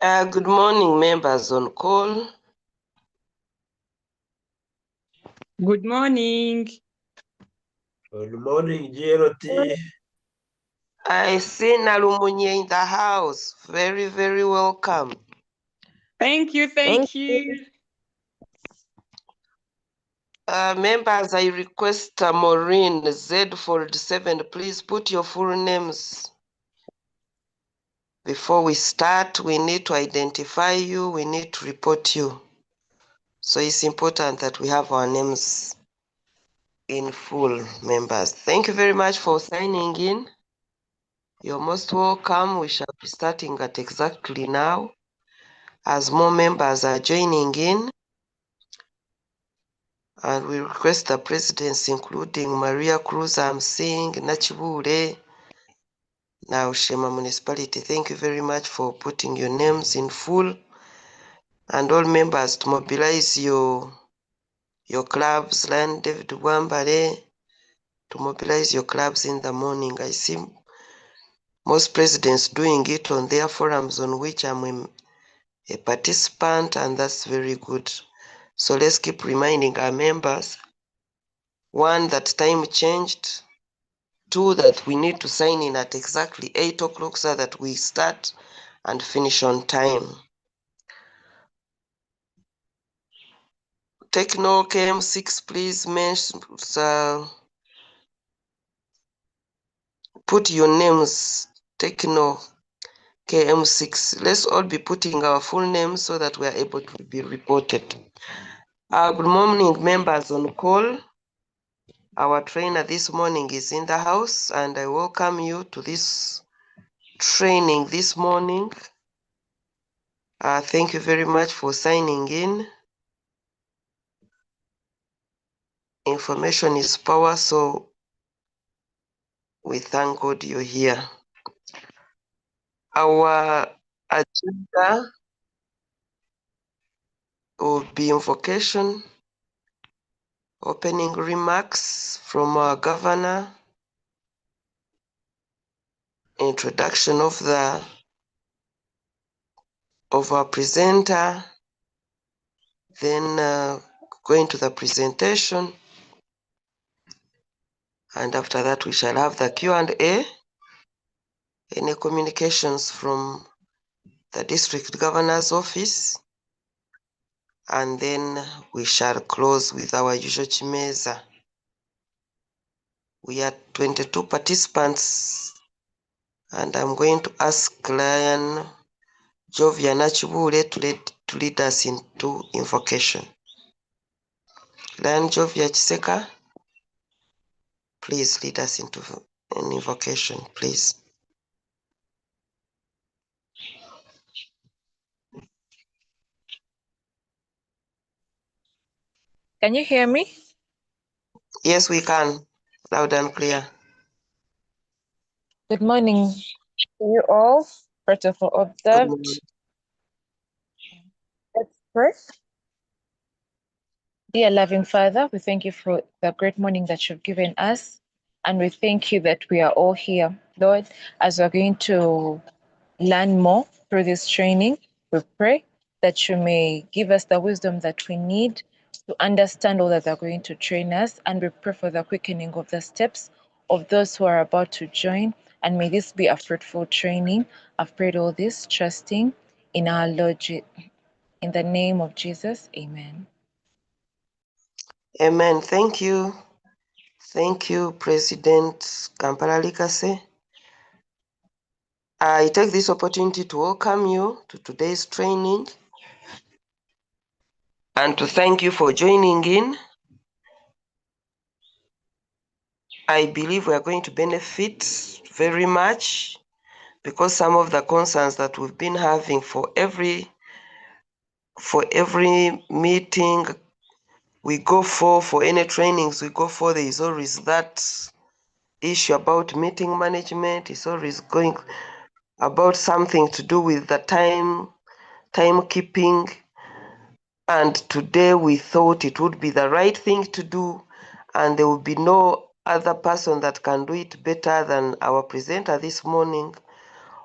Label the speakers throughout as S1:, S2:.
S1: Good morning, members on call.
S2: Good morning.
S3: Good morning, GLT.
S1: I see Nalumunye in the house. Very, very welcome.
S2: Thank you.
S1: Members, I request Maureen Z47, please put your full names. Before we start, we need to identify you, we need to report you. So it's important that we have our names in full, members. Thank you very much for signing in. You're most welcome. We shall be starting at exactly now. As more members are joining in, and we request the presidents, including Maria Cruz, I'm seeing, Nachibule, now Shema Municipality. Thank you very much for putting your names in full, and all members to mobilize your clubs. Lion David Wambare, to mobilize your clubs in the morning. I see most presidents doing it on their forums on which I'm a participant, and that's very good. So let's keep reminding our members, one, that time changed, two, that we need to sign in at exactly 8 o'clock so that we start and finish on time. Techno KM6, please put your names. Techno KM6. Let's all be putting our full names so that we are able to be reported. Good morning, members on call. Our trainer this morning is in the house, and I welcome you to this training this morning. Thank you very much for signing in. Information is power, so we thank God you're here. Our agenda will be invocation, opening remarks from our governor, introduction of our presenter, then going to the presentation, and after that we shall have the Q&A, any communications from the district governor's office, and then we shall close with our usual chimeza. We are 22 participants, and I'm going to ask Lion Jovia Nachibule to lead us into invocation. Lion Jovia Chiseka, please lead us into an invocation, please.
S4: Can you hear me?
S1: Yes, we can. Loud and clear.
S4: Good morning to you all. Protocol observed. Let's pray. Dear loving Father, we thank you for the great morning that you've given us. And we thank you that we are all here, Lord, as we're going to learn more through this training. We pray that you may give us the wisdom that we need to understand all that they're going to train us. And we pray for the quickening of the steps of those who are about to join. And may this be a fruitful training. I've prayed all this, trusting in our Lord, in the name of Jesus. Amen.
S1: Amen. Thank you. Thank you, President Kampala Likase. I take this opportunity to welcome you to today's training and to thank you for joining in. I believe we are going to benefit very much, because some of the concerns that we've been having for every meeting we go for any trainings we go for, there is always that issue about meeting management. It's always going about something to do with the timekeeping. And today we thought it would be the right thing to do, and there will be no other person that can do it better than our presenter this morning,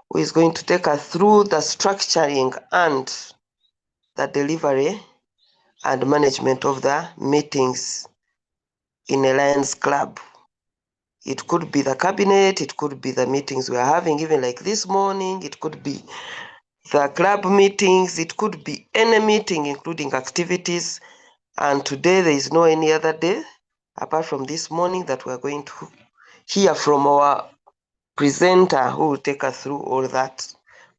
S1: who is going to take us through the structuring and the delivery and management of the meetings in a Lions Club. It could be the cabinet, it could be the meetings we are having, even like this morning, it could be the club meetings, it could be any meeting, including activities. And today there is no any other day, apart from this morning, that we are going to hear from our presenter who will take us through all that.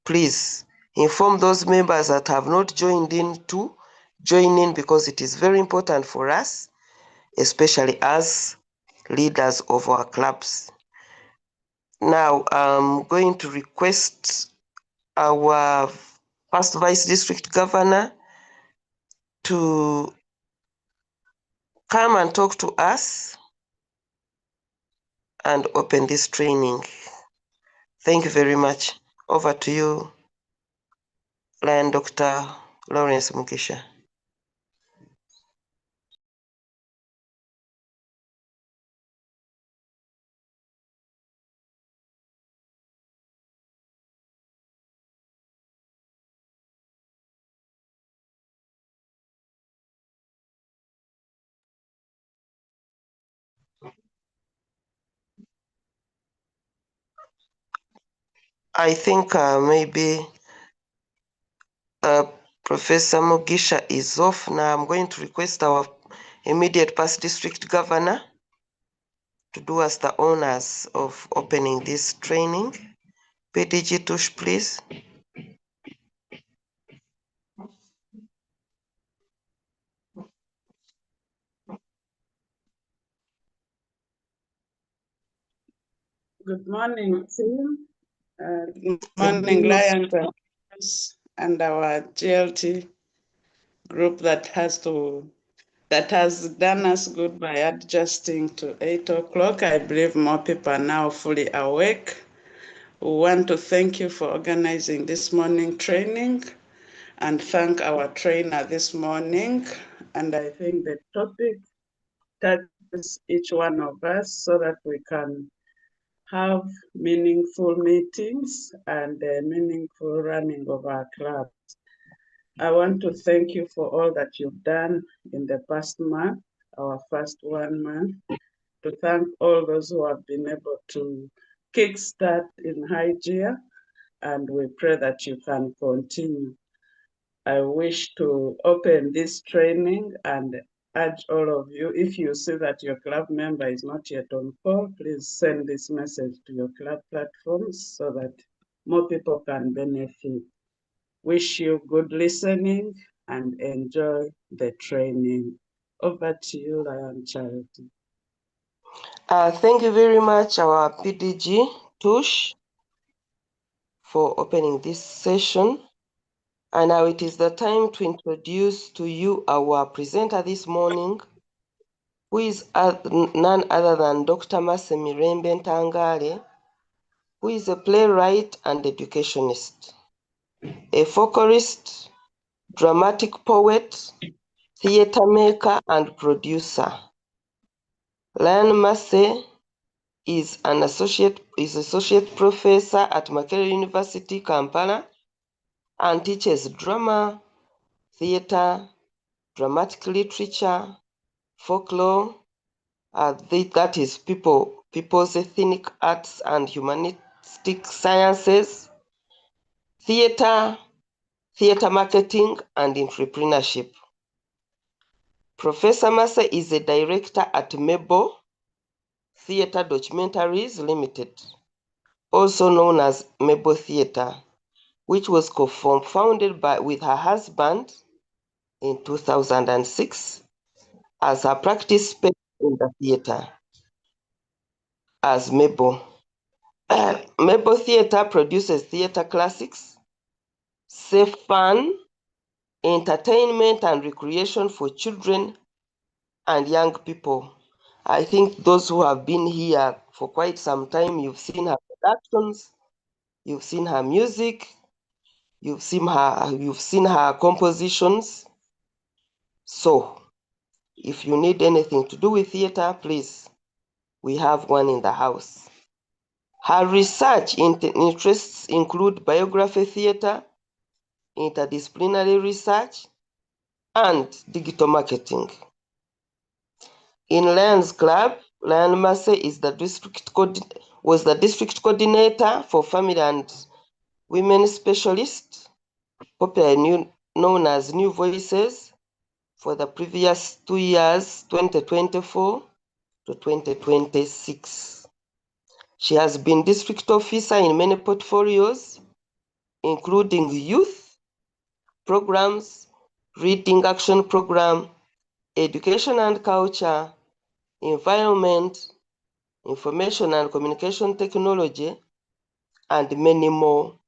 S1: Please inform those members that have not joined in to join in, because it is very important for us, especially as leaders of our clubs. Now I'm going to request our first Vice District Governor to come and talk to us and open this training. Thank you very much. Over to you, Lion Dr. Lawrence Mugisha. I think maybe Professor Mugisha is off now. I'm going to request our immediate past district governor to do us the honors of opening this training. PDG Tush, please.
S2: Good morning, team. Good morning, Lions and our GLT group that has done us good by adjusting to 8 o'clock. I believe more people are now fully awake. We want to thank you for organizing this morning training and thank our trainer this morning. And I think the topic touches each one of us so that we can have meaningful meetings and meaningful running of our clubs. I want to thank you for all that you've done in the past month, our first 1 month, to thank all those who have been able to kickstart in high gear, and we pray that you can continue. I wish to open this training and urge all of you, if you see that your club member is not yet on call, please send this message to your club platforms so that more people can benefit. Wish you good listening and enjoy the training. Over to you, Lion Charity.
S1: Thank you very much, our PDG Tush, for opening this session. And now it is the time to introduce to you our presenter this morning, who is none other than Dr. Masemirembe Ntangale, who is a playwright and educationist, a folklorist, dramatic poet, theatre maker, and producer. Lion Mase is associate professor at Makerere University, Kampala, and teaches drama, theatre, dramatic literature, folklore, that is people's ethnic arts and humanistic sciences, theatre marketing, and entrepreneurship. Professor Mase is a director at Mebo Theatre Documentaries Limited, also known as Mebo Theatre, which was co-founded with her husband in 2006 as her practice space in the theatre as Mebo. Mebo Theatre produces theatre classics, safe fun, entertainment and recreation for children and young people. I think those who have been here for quite some time, you've seen her productions, you've seen her music, you've seen her compositions. So if you need anything to do with theatre, please, we have one in the house. Her research interests include biography theatre, interdisciplinary research, and digital marketing. In Lions Club, Lion Massey was the district coordinator for family and women specialists, popularly known as New Voices, for the previous 2 years, 2024 to 2026. She has been district officer in many portfolios, including youth programs, reading action program, education and culture, environment, information and communication technology, and many more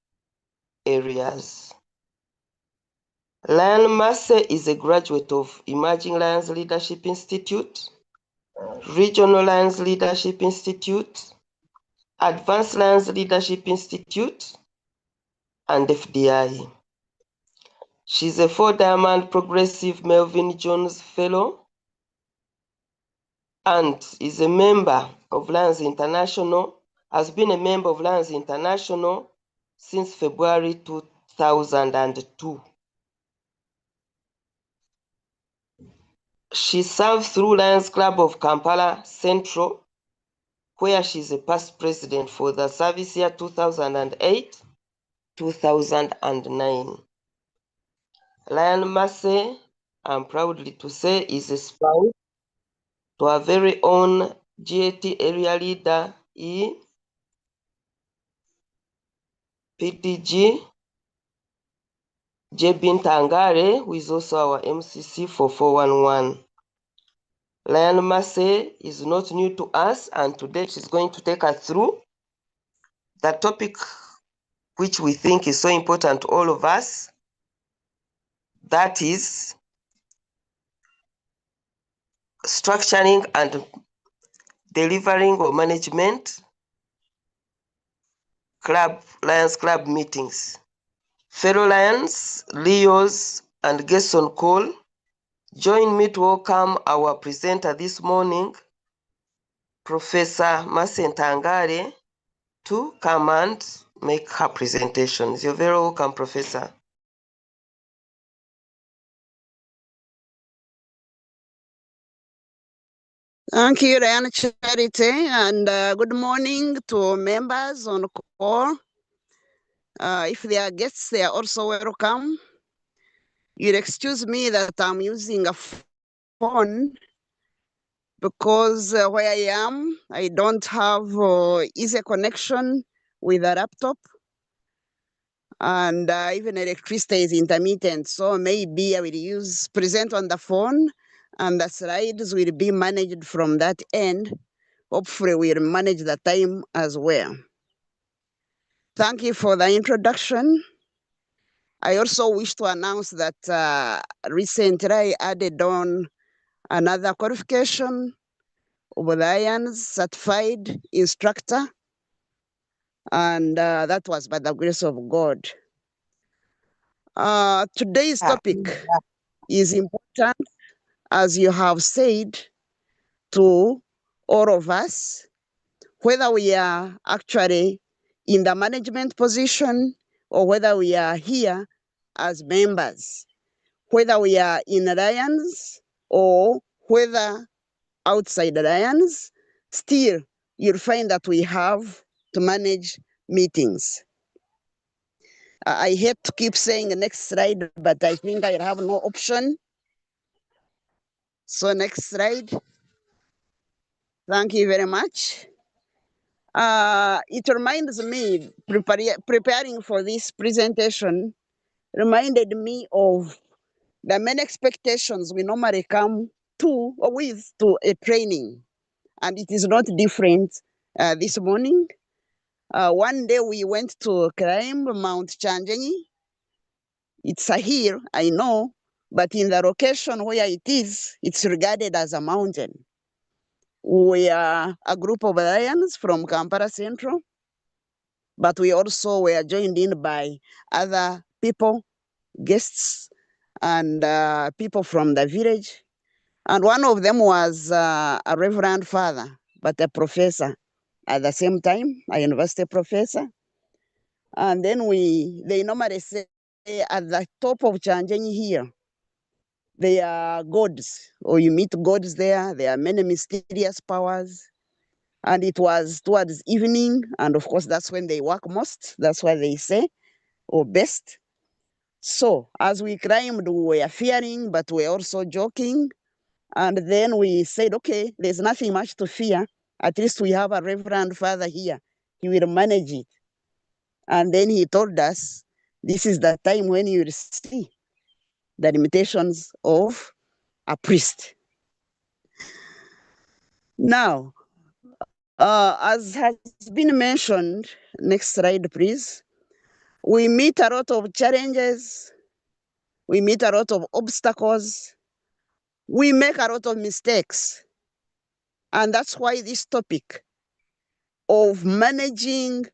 S1: areas. Lion Massey is a graduate of Emerging Lions Leadership Institute, Regional Lions Leadership Institute, Advanced Lions Leadership Institute, and FDI. She's a 4-diamond Progressive Melvin Jones Fellow and is a member of Lions International, has been a member of Lions International since February 2002. She served through Lions Club of Kampala Central, where she's a past president for the service year 2008-2009. Lion Massey, I'm proudly to say, is a spouse to our very own GLT area leader, PDG, Jebin Tangare, who is also our MCC for 411. Lion Massey is not new to us, and today she's going to take us through the topic which we think is so important to all of us, that is structuring and delivering or management Lions Club meetings. Fellow Lions, Leos, and guests on call, join me to welcome our presenter this morning, Professor Massey Ntangare, to come and make her presentations. You're very welcome, Professor.
S5: Thank you, Diana Charity, and good morning to members on call. If they are guests, they are also welcome. You'll excuse me that I'm using a phone because where I am, I don't have easy connection with a laptop, and even electricity is intermittent. So maybe I will present on the phone, and the slides will be managed from that end. Hopefully we'll manage the time as well. Thank you for the introduction. I also wish to announce that recently I added on another qualification of Lions certified instructor, and that was by the grace of God. Today's topic is important, as you have said, to all of us, whether we are actually in the management position or whether we are here as members, whether we are in Lions or whether outside Lions, still you'll find that we have to manage meetings. I hate to keep saying the next slide, but I think I have no option. So next slide. Thank you very much. It reminds me, preparing for this presentation, reminded me of the many expectations we normally come to or with to a training. And it is not different this morning. One day we went to climb Mount Chanjanyi. It's a hill, I know, but in the location where it is, it's regarded as a mountain. We are a group of Lions from Kampala Central, but we also were joined in by other people, guests, and people from the village. And one of them was a reverend father, but a professor. at the same time, a university professor. And then they normally say at the top of Chanjenyi here, there are gods, or you meet gods there. There are many mysterious powers. And it was towards evening, and of course, that's when they work most. That's what they say, or best. So as we climbed, we were fearing, but we were also joking. And then we said, okay, there's nothing much to fear. At least we have a Reverend Father here. He will manage it. And then he told us, this is the time when you will see the limitations of a priest. Now, as has been mentioned, next slide, please. We meet a lot of challenges. We meet a lot of obstacles. We make a lot of mistakes. And that's why this topic of managing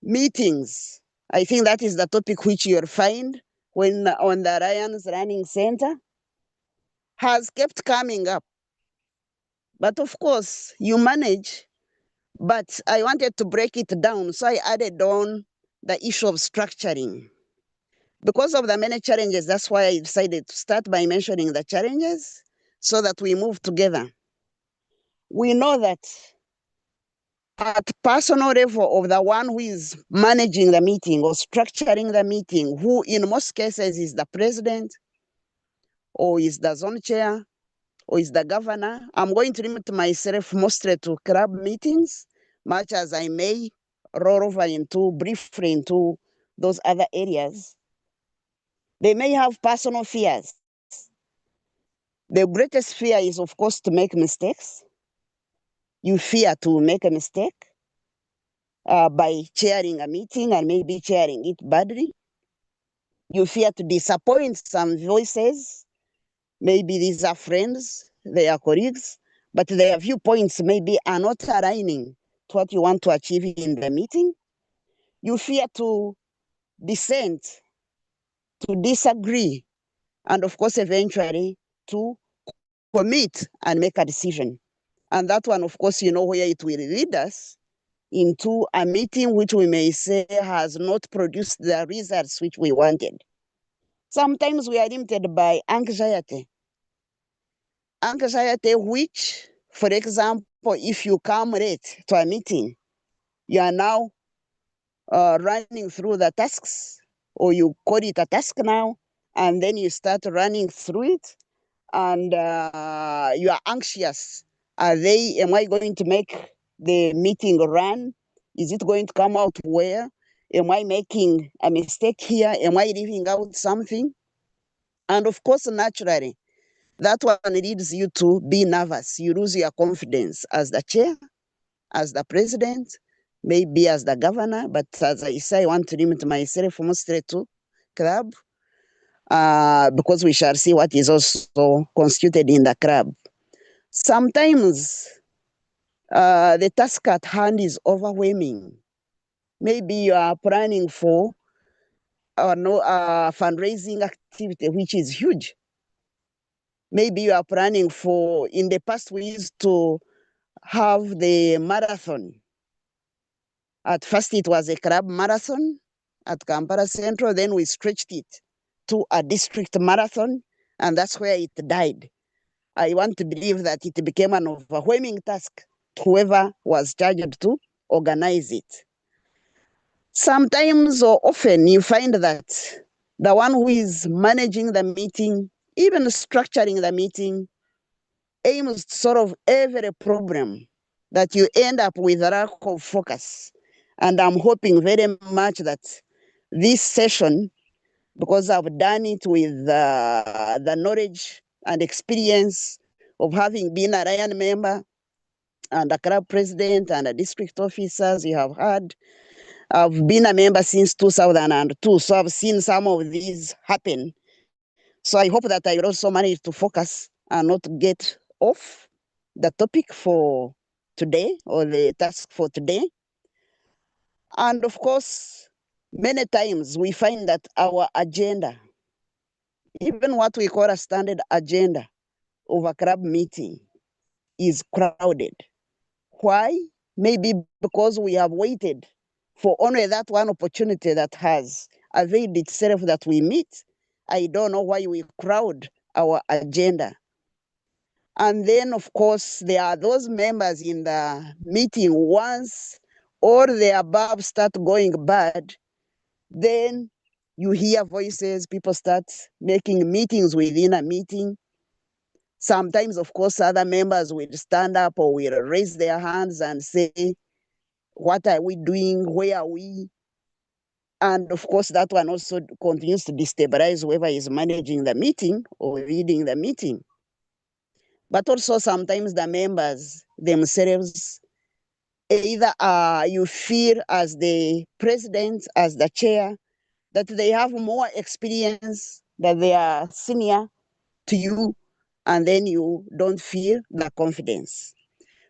S5: meetings, I think that is the topic which you'll find when on the Ryan's Learning Center, has kept coming up. But of course, you manage, but I wanted to break it down. So I added on the issue of structuring. Because of the many challenges, that's why I decided to start by mentioning the challenges so that we move together. We know that at personal level of the one who is managing the meeting or structuring the meeting, who in most cases is the president or is the zone chair or is the governor, I'm going to limit myself mostly to club meetings, much as I may roll over into briefly into those other areas. They may have personal fears. The greatest fear is, of course, to make mistakes. You fear to make a mistake by chairing a meeting and maybe chairing it badly. You fear to disappoint some voices. Maybe these are friends, they are colleagues, but their viewpoints maybe are not aligning to what you want to achieve in the meeting. You fear to dissent, to disagree, and of course, eventually to commit and make a decision. And that one, of course, you know where it will lead us into a meeting which we may say has not produced the results which we wanted. Sometimes we are limited by anxiety. Anxiety which, for example, if you come late to a meeting, you are now running through the tasks, or you call it a task now, and then you start running through it, and you are anxious. Am I going to make the meeting run? Is it going to come out well? Am I making a mistake here? Am I leaving out something? And of course, naturally, that one leads you to be nervous. You lose your confidence as the chair, as the president, maybe as the governor. But as I say, I want to limit myself mostly to club because we shall see what is also constituted in the club. Sometimes the task at hand is overwhelming. Maybe you are planning for fundraising activity, which is huge. Maybe you are planning for, in the past, we used to have the marathon. At first, it was a club marathon at Kampala Central. Then we stretched it to a district marathon, and that's where it died. I want to believe that it became an overwhelming task to whoever was charged to organize it. Sometimes or often you find that the one who is managing the meeting, even structuring the meeting, aims to solve every problem, that you end up with a lack of focus. And I'm hoping very much that this session, because I've done it with the knowledge and experience of having been a Ryan member and a club president and a district officers you have had. I've been a member since 2002, so I've seen some of these happen. So I hope that I will also manage to focus and not get off the topic for today or the task for today. And of course, many times we find that our agenda, even what we call a standard agenda of a club meeting, is crowded. Why? maybe because we have waited for only that one opportunity that has availed itself that we meet. I don't know why we crowd our agenda. And then, of course, there are those members in the meeting once all the above start going bad, then you hear voices, people start making meetings within a meeting. Sometimes, of course, other members will stand up or will raise their hands and say, what are we doing? Where are we? And of course, that one also continues to destabilize whoever is managing the meeting or leading the meeting. But also sometimes the members themselves, either you feel as the president, as the chair, that they have more experience, that they are senior to you, and then you don't feel the confidence.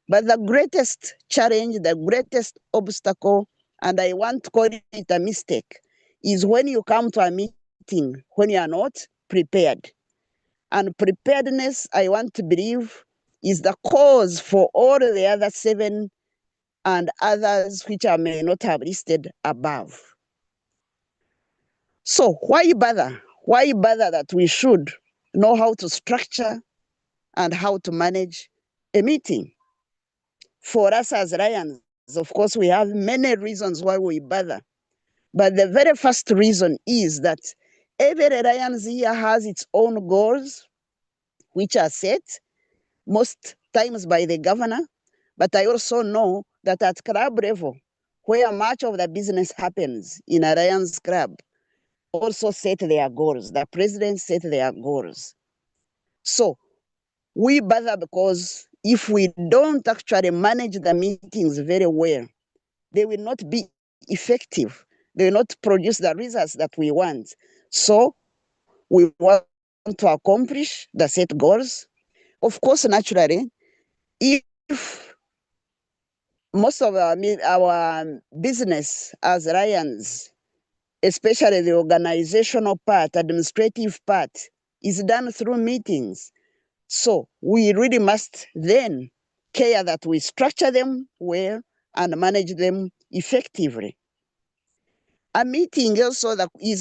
S5: But the greatest challenge, the greatest obstacle, and I want to call it a mistake, is when you come to a meeting when you are not prepared. And preparedness, I want to believe, is the cause for all the other 7 and others which I may not have listed above. So why bother? Why bother that we should know how to structure and how to manage a meeting? For us as Lions, of course, we have many reasons why we bother. But the very first reason is that every Lions here has its own goals, which are set most times by the governor. But I also know that at club level, where much of the business happens in a Lions club, also set their goals. The president set their goals. So we bother because if we don't actually manage the meetings very well, they will not be effective. They will not produce the results that we want. So we want to accomplish the set goals. Of course, naturally, if most of our business as Lions, especially the organizational part, administrative part, is done through meetings. So we really must then care that we structure them well and manage them effectively. A meeting is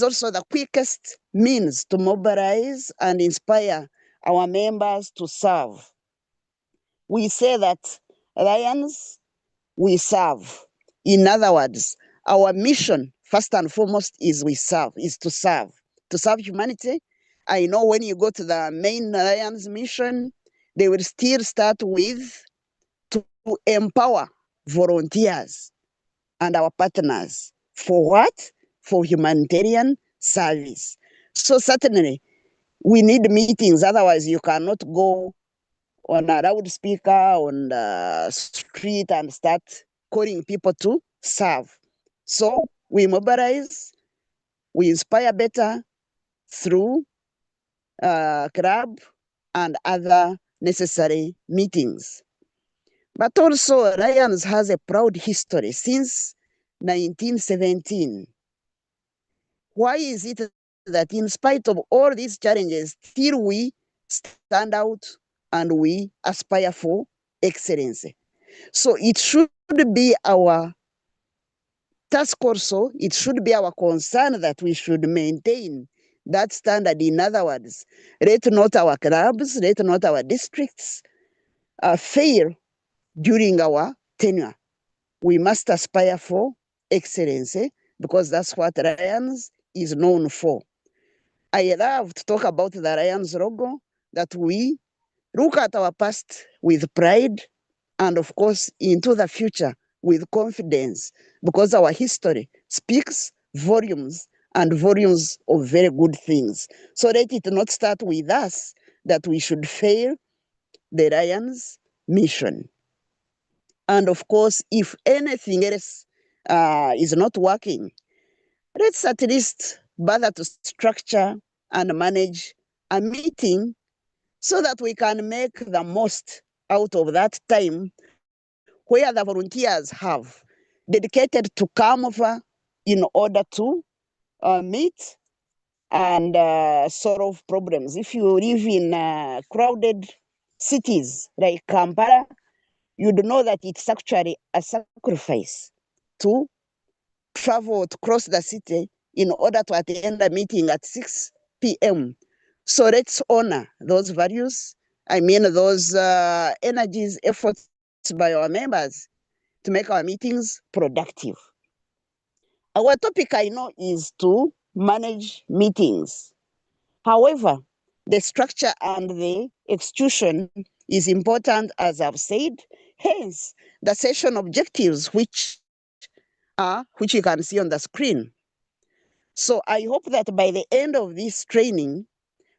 S5: also the quickest means to mobilize and inspire our members to serve. We say that Lions, we serve. In other words, our mission, first and foremost, is to serve humanity. I know when you go to the main Lions mission, they will still start with to empower volunteers and our partners. For what? For humanitarian service. So certainly, we need meetings. Otherwise, you cannot go on a loudspeaker on the street and start calling people to serve. So we mobilize, we inspire better through club and other necessary meetings. But also, Lions has a proud history since 1917. Why is it that in spite of all these challenges, still we stand out and we aspire for excellence? So it should be our task also, it should be our concern that we should maintain that standard. In other words, let not our clubs, let not our districts fail during our tenure. We must aspire for excellence because that's what Lions is known for. I love to talk about the Lions logo, that we look at our past with pride and, of course, into the future with confidence because our history speaks volumes and volumes of very good things. So let it not start with us that we should fail the Lions mission. And of course, if anything else is not working, let's at least bother to structure and manage a meeting so that we can make the most out of that time where the volunteers have dedicated to come over in order to meet and solve problems. If you live in crowded cities like Kampala, you'd know that it's actually a sacrifice to travel to cross the city in order to attend a meeting at 6 p.m. So let's honor those values. I mean, those energies, efforts by our members to make our meetings productive. Our topic, I know, is to manage meetings. However, the structure and the execution is important, as I've said. Hence, the session objectives, which you can see on the screen. So I hope that by the end of this training,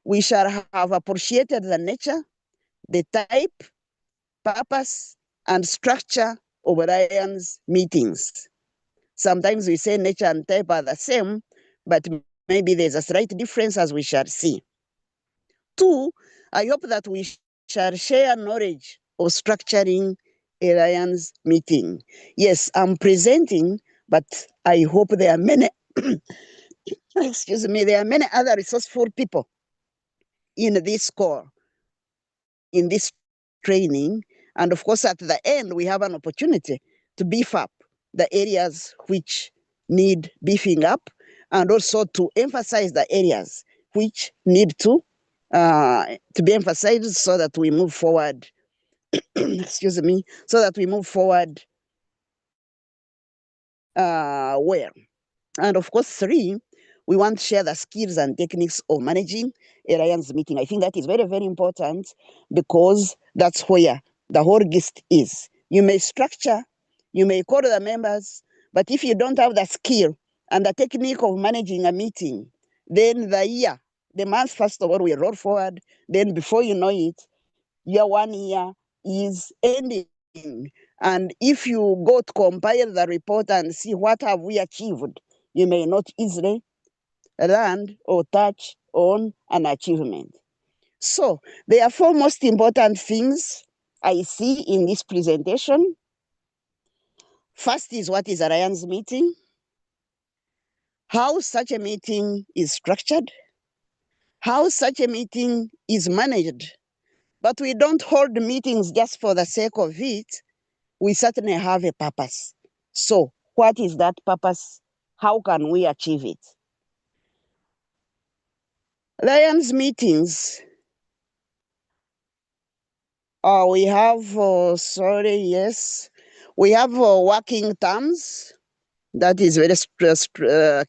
S5: we shall have appreciated the nature, the type, purpose, and structure of Ryan's meetings. Sometimes we say nature and type are the same, but maybe there's a slight difference, as we shall see. Two, I hope that we shall share knowledge of structuring a Ryan's meeting. Yes, I'm presenting, but I hope there are many, excuse me, there are many other resourceful people in this core, in this training. And of course, at the end, we have an opportunity to beef up the areas which need beefing up, and also to emphasize the areas which need to be emphasized so that we move forward. Excuse me, so that we move forward well. And of course, three, we want to share the skills and techniques of managing a Lions meeting. I think that is very, very important, because that's where the whole gist is. You may structure, you may call the members, but if you don't have the skill and the technique of managing a meeting, then the month, first of all, will roll forward. Then before you know it, your 1 year is ending. And if you go to compile the report and see what have we achieved, you may not easily land or touch on an achievement. So there are four most important things I see in this presentation. First is, what is a Ryan's meeting? How such a meeting is structured? How such a meeting is managed? But we don't hold meetings just for the sake of it. We certainly have a purpose. So what is that purpose? How can we achieve it? Lions meetings, we have, we have working terms. That is very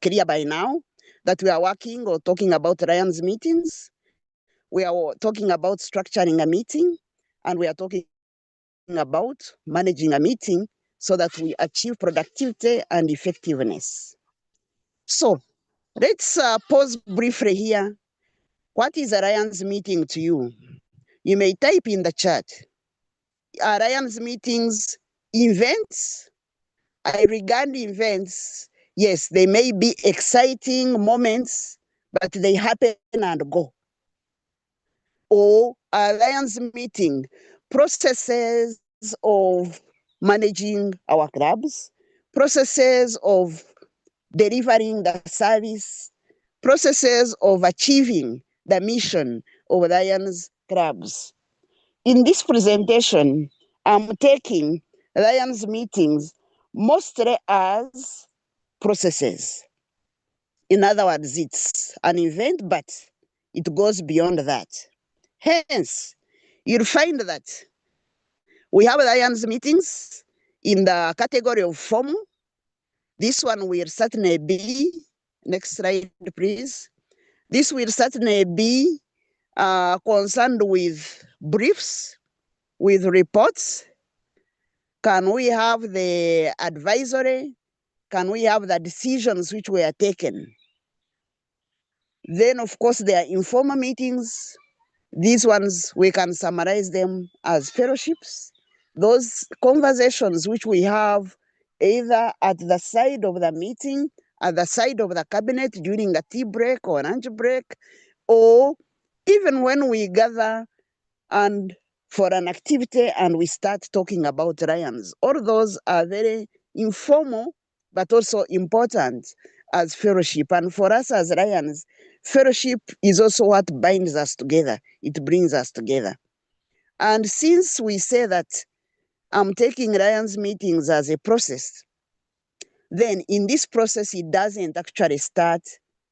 S5: clear by now, that we are working or talking about Lions meetings. We are talking about structuring a meeting, and we are talking about managing a meeting so that we achieve productivity and effectiveness. So let's pause briefly here. What is a Lions meeting to you? You may type in the chat. Are Lions meetings events? I regard events, yes, they may be exciting moments, but they happen and go. Or Lions meeting, processes of managing our clubs, processes of delivering the service, processes of achieving the mission of Lions clubs. In this presentation, I'm taking Lions meetings mostly as processes. In other words, it's an event, but it goes beyond that. Hence, you'll find that we have Lions meetings in the category of formal. This one will certainly be, next slide, please. This will certainly be concerned with briefs, with reports. Can we have the advisory? Can we have the decisions which were taken? Then, of course, there are informal meetings. These ones, we can summarize them as fellowships. Those conversations which we have either at the side of the meeting, at the side of the cabinet during the tea break or lunch break, or even when we gather and for an activity and we start talking about Lions. All those are very informal, but also important as fellowship. And for us as Lions, fellowship is also what binds us together. It brings us together. And since we say that I'm taking Ryan's meetings as a process. Then in this process, it doesn't actually start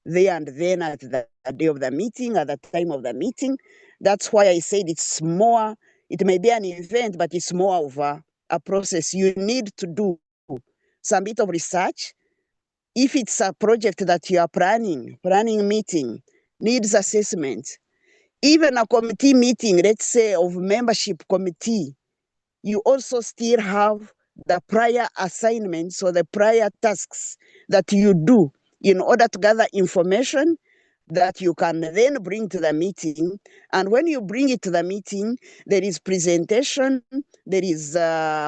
S5: there and then at the day of the meeting, at the time of the meeting. That's why I said it's more, it may be an event, but it's more of a process. You need to do some bit of research. If it's a project that you are planning meeting, needs assessment, even a committee meeting, let's say of membership committee, you also still have the prior assignments or the prior tasks that you do in order to gather information that you can then bring to the meeting. And when you bring it to the meeting, there is presentation, there is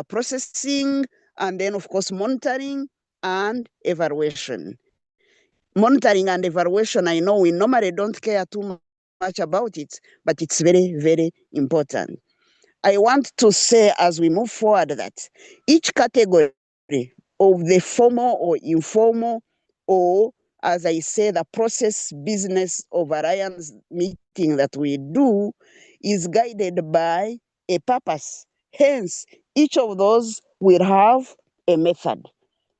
S5: processing, and then of course monitoring and evaluation. Monitoring and evaluation, I know we normally don't care too much about it, but it's very, very important. I want to say as we move forward that each category of the formal or informal, or as I say, the process business of alliance meeting that we do is guided by a purpose. Hence, each of those will have a method.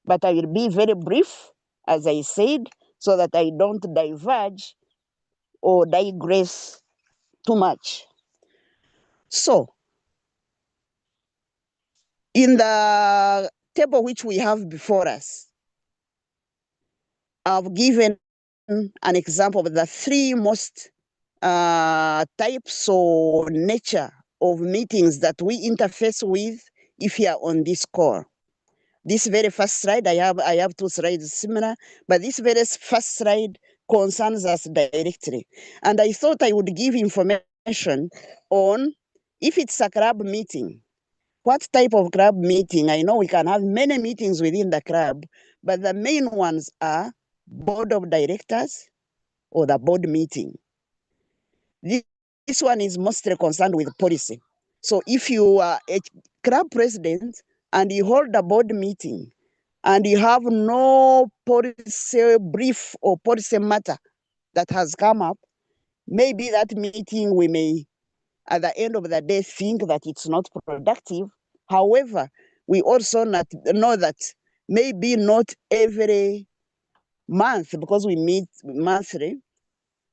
S5: But I will be very brief, as I said, so that I don't diverge or digress too much. So, in the table which we have before us, I've given an example of the three most types or nature of meetings that we interface with if you are on this call. This very first slide, I have two slides similar, but this very first slide concerns us directly. And I thought I would give information on if it's a club meeting, what type of club meeting? I know we can have many meetings within the club, but the main ones are board of directors or the board meeting. This one is mostly concerned with policy. So if you are a club president and you hold a board meeting and you have no policy brief or policy matter that has come up, maybe that meeting we may at the end of the day think that it's not productive. However, we also know that maybe not every month, because we meet monthly,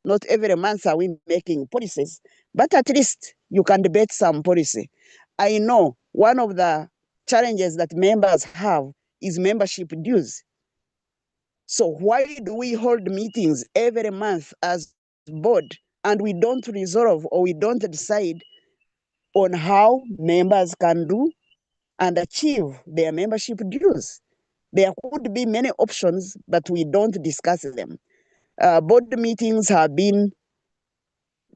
S5: not every month are we making policies, but at least you can debate some policy. I know one of the challenges that members have is membership dues. So why do we hold meetings every month as board and we don't resolve or we don't decide on how members can do and achieve their membership dues? There could be many options, but we don't discuss them. Board meetings have been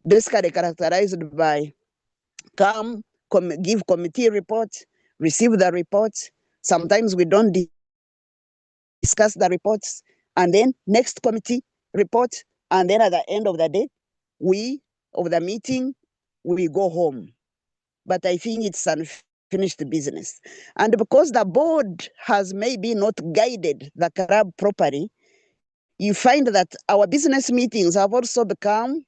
S5: basically characterized by come, give committee reports, receive the reports. Sometimes we don't discuss the reports, and then next committee report, and then at the end of the day, we of the meeting, we go home. But I think it's unfinished business. And because the board has maybe not guided the club properly, you find that our business meetings have also become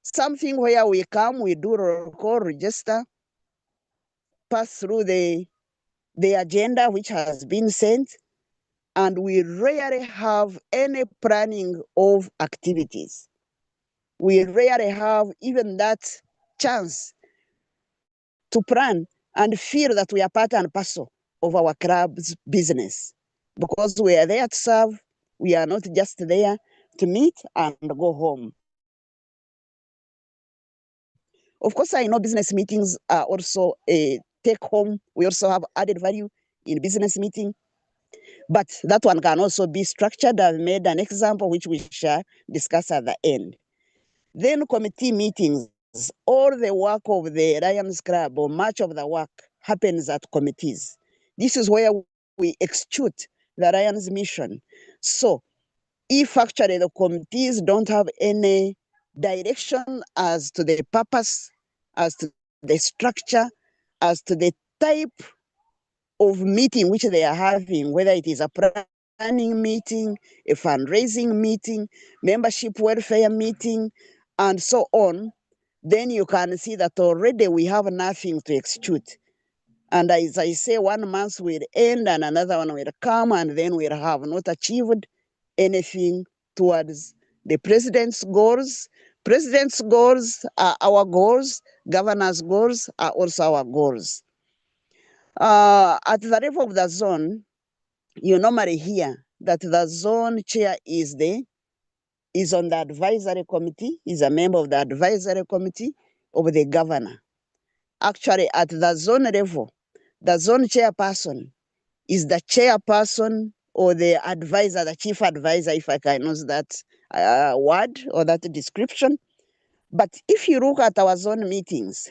S5: something where we come, we do roll call, register, pass through the agenda which has been sent, and we rarely have any planning of activities. We rarely have even that chance to plan and feel that we are part and parcel of our club's business, because we are there to serve. We are not just there to meet and go home. Of course, I know business meetings are also a take home. We also have added value in business meeting, but that one can also be structured. I've made an example which we shall discuss at the end. Then committee meetings, all the work of the Lions Club or much of the work happens at committees. This is where we execute the Lions mission. So if actually the committees don't have any direction as to the purpose, as to the structure, as to the type of meeting which they are having, whether it is a planning meeting, a fundraising meeting, membership welfare meeting, and so on, then you can see that already we have nothing to execute. And as I say, 1 month will end and another one will come, and then we'll have not achieved anything towards the president's goals. President's goals are our goals, governor's goals are also our goals. At the level of the zone, you normally hear that the zone chair is on the advisory committee, is a member of the advisory committee of the governor. Actually, at the zone level, the zone chairperson is the chairperson or the advisor, the chief advisor, if I can use that word or that description. But if you look at our zone meetings,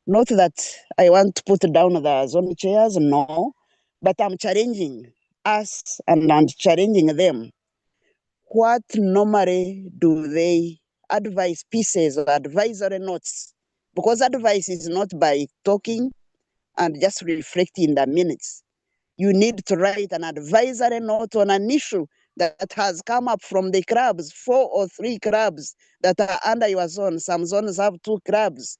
S5: not that I want to put down the zone chairs, no, but I'm challenging us and I'm challenging them. What normally do they advise pieces or advisory notes? Because advice is not by talking and just reflecting the minutes. You need to write an advisory note on an issue that has come up from the clubs, 4 or 3 clubs that are under your zone. Some zones have 2 clubs.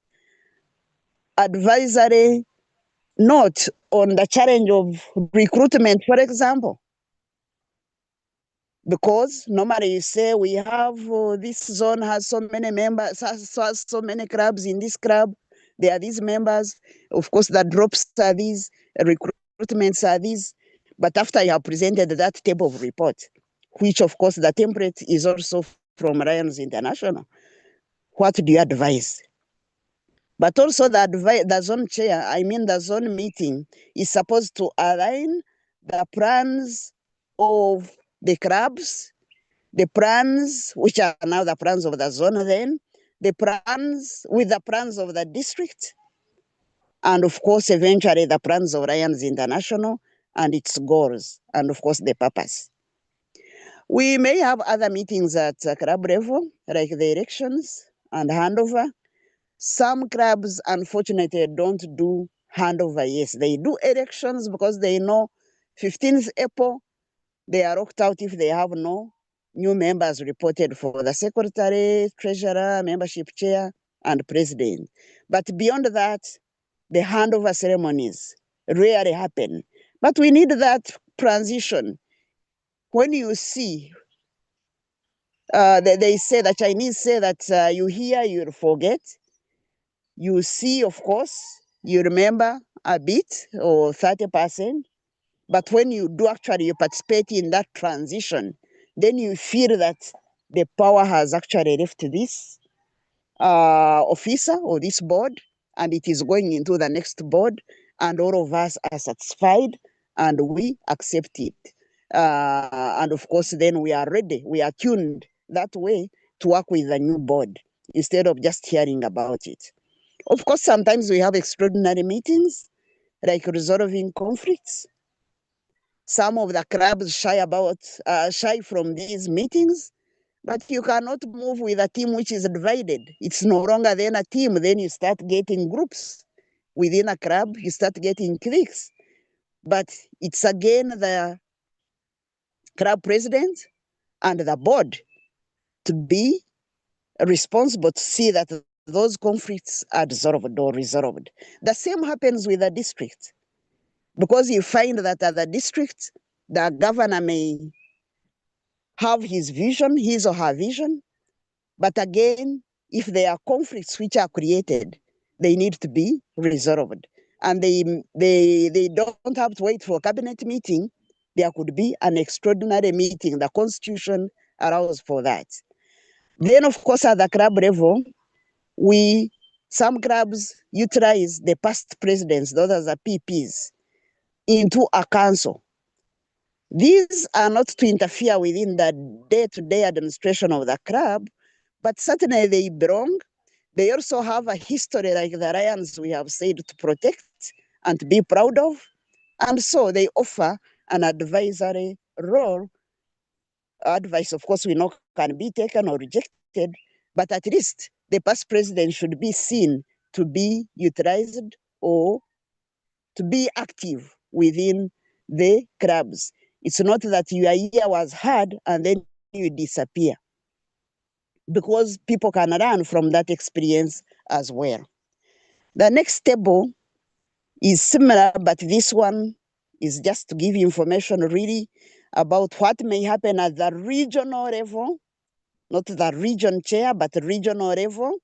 S5: Advisory note on the challenge of recruitment, for example. Because normally you say we have this zone has so many members, has so many clubs in this club. There are these members. Of course, the drops are these, recruitments are these. But after you have presented that table of report, which of course the template is also from Lions International, what do you advise? But also the zone chair, I mean the zone meeting, is supposed to align the plans of the clubs, the plans, which are now the plans of the zone then, the plans with the plans of the district, and of course, eventually the plans of Lions International and its goals, and of course, the purpose. We may have other meetings at club level, like the elections and handover. Some clubs, unfortunately, don't do handover. Yes, they do elections because they know 15th April, they are locked out if they have no new members reported for the secretary, treasurer, membership chair, and president. But beyond that, the handover ceremonies rarely happen. But we need that transition. When you see, they say, the Chinese say that you hear, you forget. You see, of course, you remember a bit or 30%. But when you do actually you participate in that transition, then you feel that the power has actually left this officer or this board, and it is going into the next board, and all of us are satisfied and we accept it. And of course, then we are ready, we are tuned that way to work with the new board instead of just hearing about it. Of course, sometimes we have extraordinary meetings like resolving conflicts. Some of the clubs shy from these meetings, but you cannot move with a team which is divided. It's no longer then a team. Then you start getting groups within a club. You start getting cliques. But it's again the club president and the board to be responsible to see that those conflicts are dissolved or resolved. The same happens with the district, because you find that at the district, the governor may have his vision, his or her vision. But again, if there are conflicts which are created, they need to be resolved. And they don't have to wait for a cabinet meeting. There could be an extraordinary meeting. The Constitution allows for that. Then, of course, at the club level, some clubs utilize the past presidents, those are the PPs, into a council. These are not to interfere within the day-to-day administration of the club, but certainly they belong. They also have a history like the Lions we have said to protect and to be proud of. And so they offer an advisory role. Advice, of course, we know can be taken or rejected, but at least the past president should be seen to be utilized or to be active within the clubs. It's not that your year was hard and then you disappear, because people can learn from that experience as well. The next table is similar, but this one is just to give you information really about what may happen at the regional level, not the region chair, but regional level,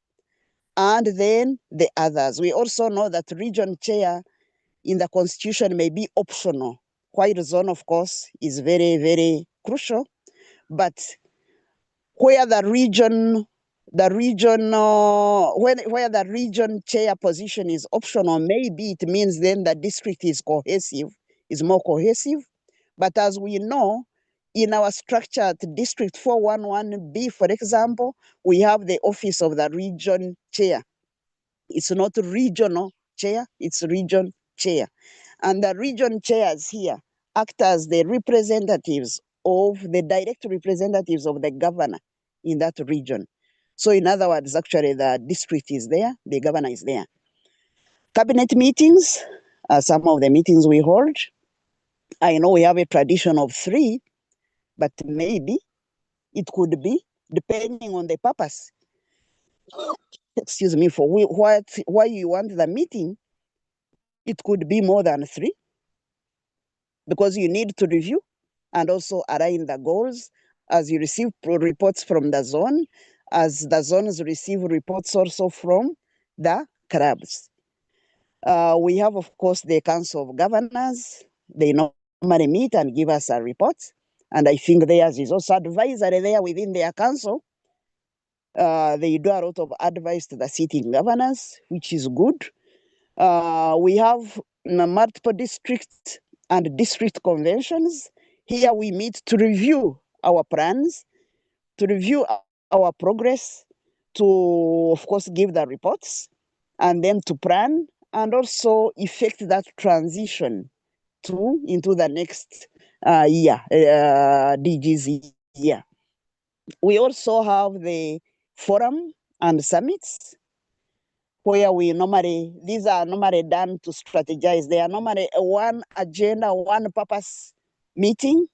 S5: and then the others. We also know that region chair in the constitution may be optional, while zone, of course, is very, very crucial. But where the region where the region chair position is optional, maybe it means then the district is cohesive, is more cohesive. But as we know, in our structure at District 411B, for example, we have the office of the region chair. It's not regional chair, it's region chair. And the region chairs here act as the representatives of the direct representatives of the governor in that region. So in other words, actually the district is there, the governor is there. Cabinet meetings, some of the meetings we hold, I know we have a tradition of 3, but maybe it could be, depending on the purpose, excuse me, for why you want the meeting, it could be more than 3, because you need to review and also align the goals as you receive reports from the zone, as the zones receive reports also from the clubs. We have, of course, the Council of Governors. They normally meet and give us a report. And I think theirs is also advisory there within their council. They do a lot of advice to the sitting governors, which is good. We have multiple districts and district conventions. Here we meet to review our plans, to review our progress, to, of course, give the reports, and then to plan and also effect that transition into the next year, DG's year. We also have the forum and summits, where these are normally done to strategize. They are normally one agenda, one purpose meeting.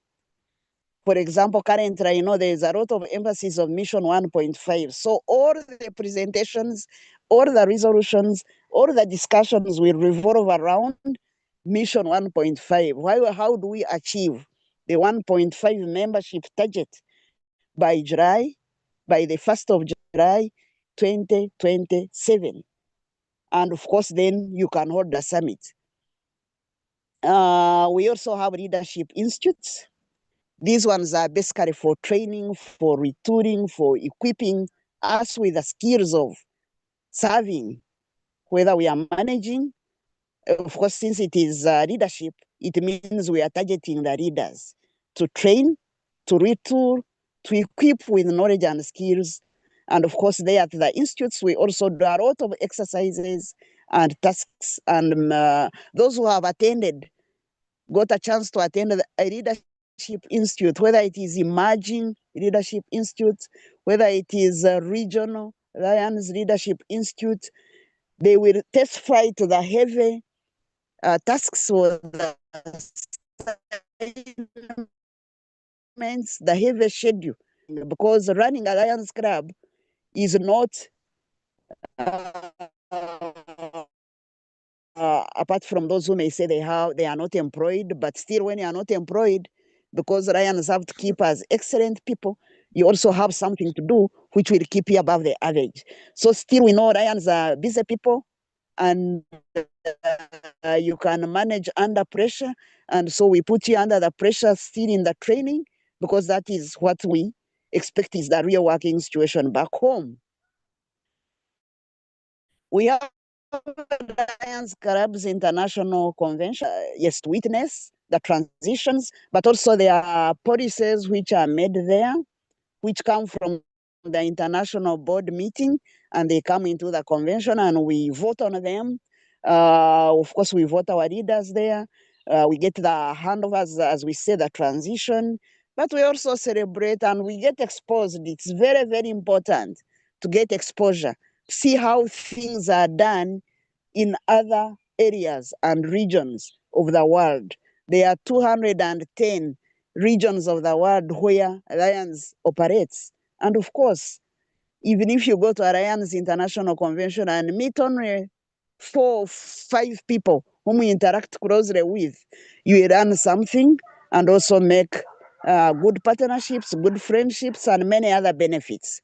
S5: For example, currently, there is a lot of emphasis of Mission 1.5. So all the presentations, all the resolutions, all the discussions will revolve around Mission 1.5. How do we achieve the 1.5 membership target by the 1st of July, 2027? And of course, then you can hold the summit. We also have leadership institutes. These ones are basically for training, for retooling, for equipping us with the skills of serving, whether we are managing. Of course, since it is leadership, it means we are targeting the leaders to train, to retool, to equip with knowledge and skills. And of course, there at the institutes, we also do a lot of exercises and tasks. And those who have attended, got a chance to attend a leadership institute, whether it is emerging leadership institute, whether it is a regional Lions Leadership Institute, they will testify to the heavy tasks or the heavy schedule, because running a Lions Club is not apart from those who may say they are not employed, but still when you are not employed, because Lions have to keep as excellent people, you also have something to do which will keep you above the average. So still we know Lions are busy people, and you can manage under pressure. And so we put you under the pressure still in the training, because that is what we expect is the real working situation back home. We have Lions Clubs International Convention, yes, to witness the transitions, but also there are policies which are made there, which come from the international board meeting, and they come into the convention and we vote on them. Of course, we vote our leaders there. We get the handovers, as we say, the transition, but we also celebrate and we get exposed. It's very, very important to get exposure, see how things are done in other areas and regions of the world. There are 210 regions of the world where Lions operates. And of course, even if you go to a Lions International Convention and meet only 4 or 5 people whom you interact closely with, you learn something and also make good partnerships, good friendships, and many other benefits.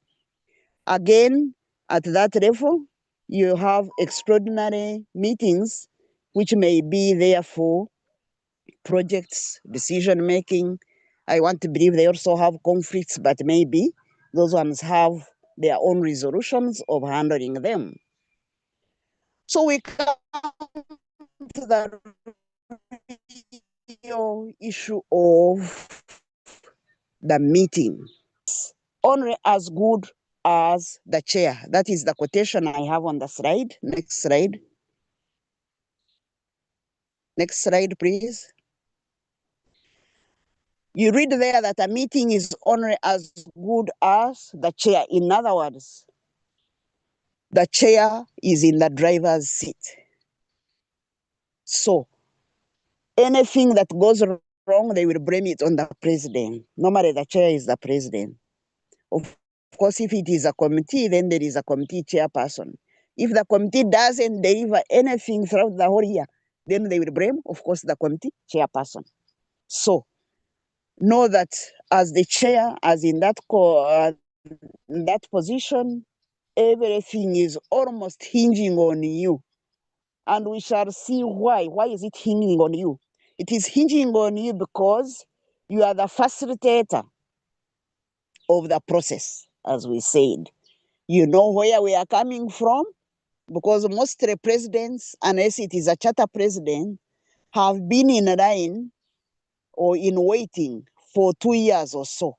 S5: Again, at that level, you have extraordinary meetings, which may be there for projects, decision making. I want to believe they also have conflicts, but maybe those ones have their own resolutions of handling them. So we come to the real issue of the meeting. Only as good as the chair. That is the quotation I have on the slide. Next slide. Next slide, please. You read there that a meeting is only as good as the chair. In other words, the chair is in the driver's seat. So anything that goes wrong, they will blame it on the president. Normally, the chair is the president. Of course, if it is a committee, then there is a committee chairperson. If the committee doesn't deliver anything throughout the whole year, then they will blame, of course, the committee chairperson. So know that as the chair, as in that position, everything is almost hinging on you. And we shall see why. Why is it hinging on you? It is hinging on you because you are the facilitator of the process, as we said. You know where we are coming from, because most presidents, unless it is a charter president, have been in line or in waiting for 2 years or so.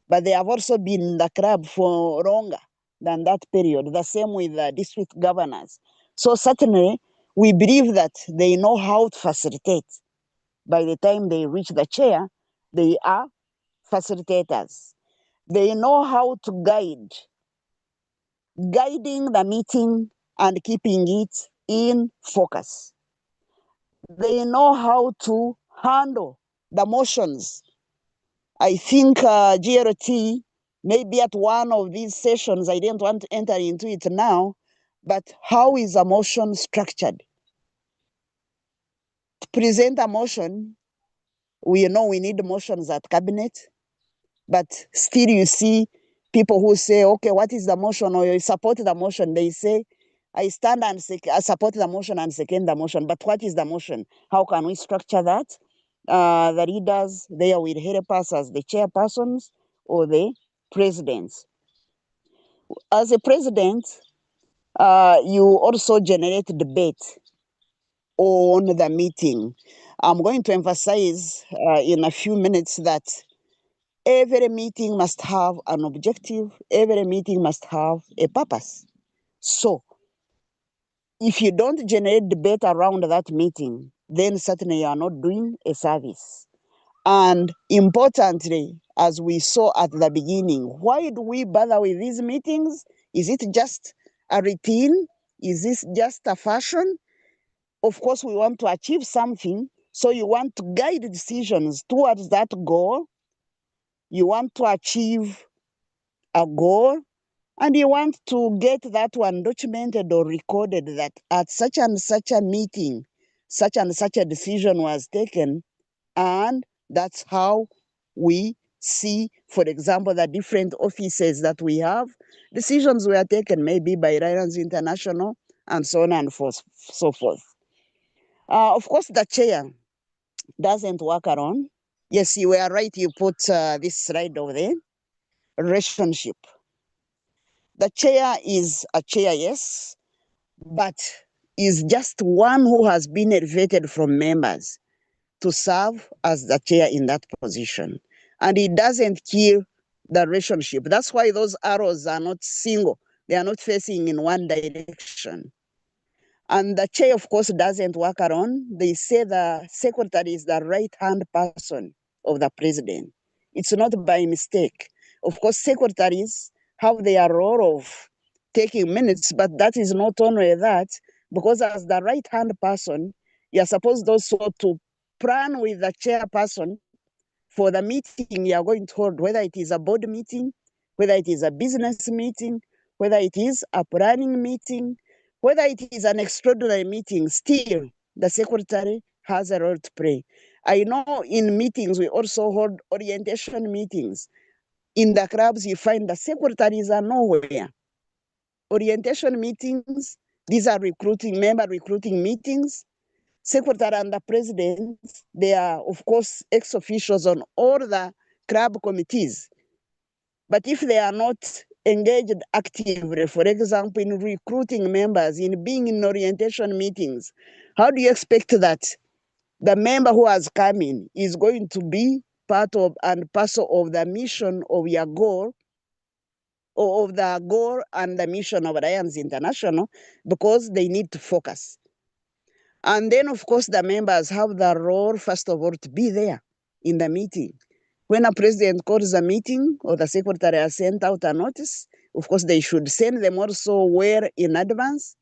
S5: But they have also been in the club for longer than that period. The same with the district governors. So certainly, we believe that they know how to facilitate. By the time they reach the chair, they are facilitators. They know how to guiding the meeting and keeping it in focus. They know how to handle the motions. I think GLT, maybe at one of these sessions, I didn't want to enter into it now, but how is a motion structured? To present a motion, we know we need motions at cabinet, but still you see people who say, okay, what is the motion? Or you support the motion. They say, I stand and support the motion and second the motion. But what is the motion? How can we structure that? The leaders there will help us as the chairpersons or the presidents. As a president, you also generate debate on the meeting. I'm going to emphasize in a few minutes that every meeting must have an objective, every meeting must have a purpose. So, if you don't generate debate around that meeting, then certainly you are not doing a service. And importantly, as we saw at the beginning, why do we bother with these meetings? Is it just a routine? Is this just a fashion? Of course, we want to achieve something. So you want to guide decisions towards that goal. You want to achieve a goal, and you want to get that one documented or recorded that at such and such a meeting, such and such a decision was taken, and that's how we see, for example, the different offices that we have. Decisions were taken maybe by Lions International and so on and so forth. Of course, the chair doesn't work alone. Yes, you were right. You put this slide over there. Relationship. The chair is a chair, yes, but is just one who has been elevated from members to serve as the chair in that position. And it doesn't kill the relationship. That's why those arrows are not single. They are not facing in one direction. And the chair, of course, doesn't work alone. They say the secretary is the right-hand person of the president. It's not by mistake. Of course, secretaries have their role of taking minutes, but that is not only that, because as the right-hand person, you're supposed also to plan with the chairperson for the meeting you are going to hold, whether it is a board meeting, whether it is a business meeting, whether it is a planning meeting, whether it is an extraordinary meeting. Still, the secretary has a role to play. I know in meetings, we also hold orientation meetings. In the clubs, you find the secretaries are nowhere. Orientation meetings, these are member recruiting meetings. Secretary and the president, they are, of course, ex-officials on all the club committees. But if they are not engaged actively, for example, in recruiting members, in being in orientation meetings, how do you expect that the member who has come in is going to be part of and parcel of the mission of your goal, or of the goal and the mission of Alliance International, because they need to focus. And then, of course, the members have the role, first of all, to be there in the meeting. When a president calls a meeting or the secretary has sent out a notice, of course, they should send them also well in advance.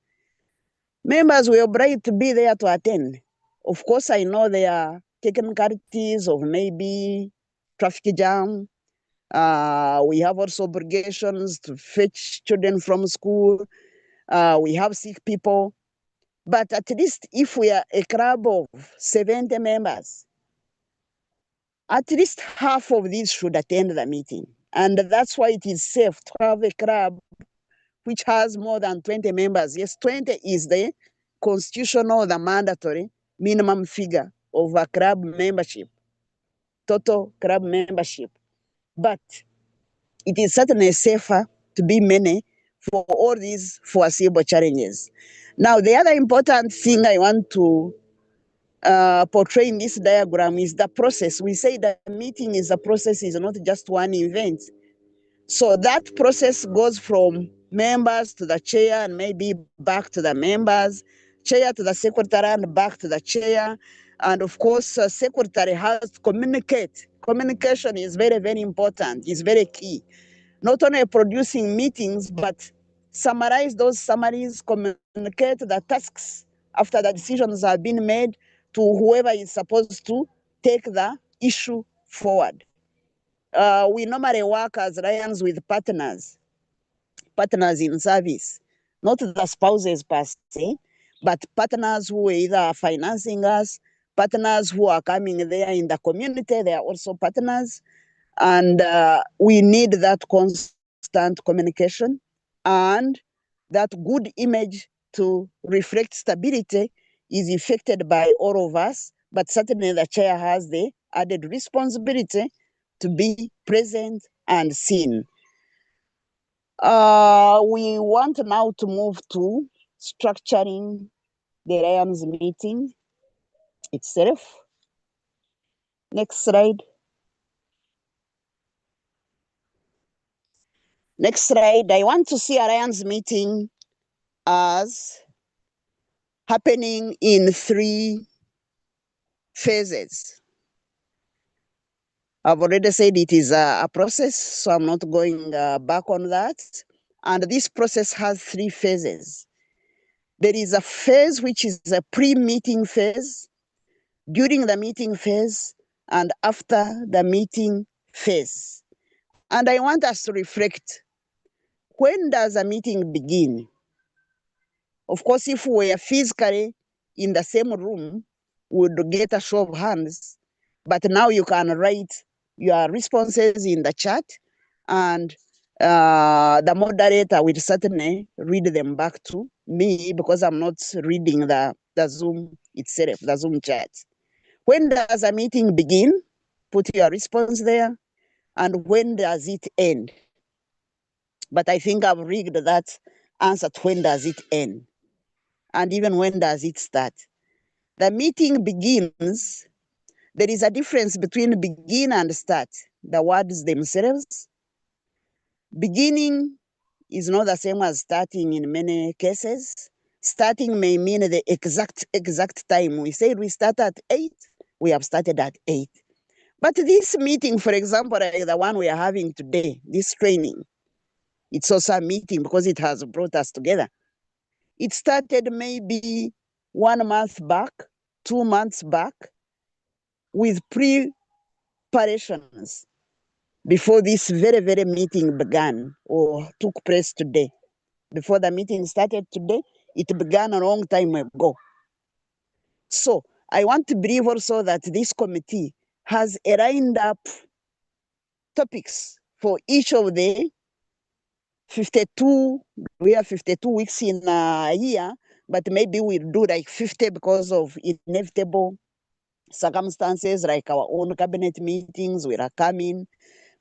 S5: Members were obliged to be there to attend. Of course, I know there are technicalities of maybe traffic jam. We have also obligations to fetch children from school. We have sick people. But at least if we are a club of 70 members, at least half of these should attend the meeting. And that's why it is safe to have a club which has more than 20 members. Yes, 20 is the constitutional, the mandatory minimum figure of a club membership, total club membership. But it is certainly safer to be many for all these foreseeable challenges. Now, the other important thing I want to portray in this diagram is the process. We say the meeting is a process, is not just one event. So that process goes from members to the chair and maybe back to the members, chair to the secretary and back to the chair. And of course, secretary has to communicate. Communication is very, very important. It's very key. Not only producing meetings, but summarize those summaries, communicate the tasks after the decisions have been made to whoever is supposed to take the issue forward. We normally work as lions with partners in service, not the spouses per se, but partners who either are financing us, partners who are coming there in the community, they are also partners. And we need that constant communication and that good image to reflect stability is affected by all of us, but certainly the chair has the added responsibility to be present and seen. We want now to move to structuring the Lions meeting itself. Next slide. Next slide. I want to see Alliance meeting as happening in 3 phases. I've already said it is a process, so I'm not going back on that. And this process has 3 phases. There is a phase which is a pre-meeting phase, during the meeting phase, and after the meeting phase. And I want us to reflect, when does a meeting begin? Of course, if we are physically in the same room, we would get a show of hands. But now you can write your responses in the chat, and the moderator will certainly read them back to me because I'm not reading the Zoom itself, the Zoom chat. When does a meeting begin? Put your response there. And when does it end? But I think I've rigged that answer to when does it end? And even when does it start? The meeting begins. There is a difference between begin and start, the words themselves. Beginning is not the same as starting in many cases. Starting may mean the exact time. We said we start at 8, we have started at 8. But this meeting, for example, like the one we are having today, this training, it's also a meeting because it has brought us together. It started maybe 1 month back, 2 months back, with preparations before this very, very meeting began or took place today. Before the meeting started today, it began a long time ago. So I want to believe also that this committee has lined up topics for each of the 52, we have 52 weeks in a year, but maybe we'll do like 50 because of inevitable circumstances like our own cabinet meetings will are coming.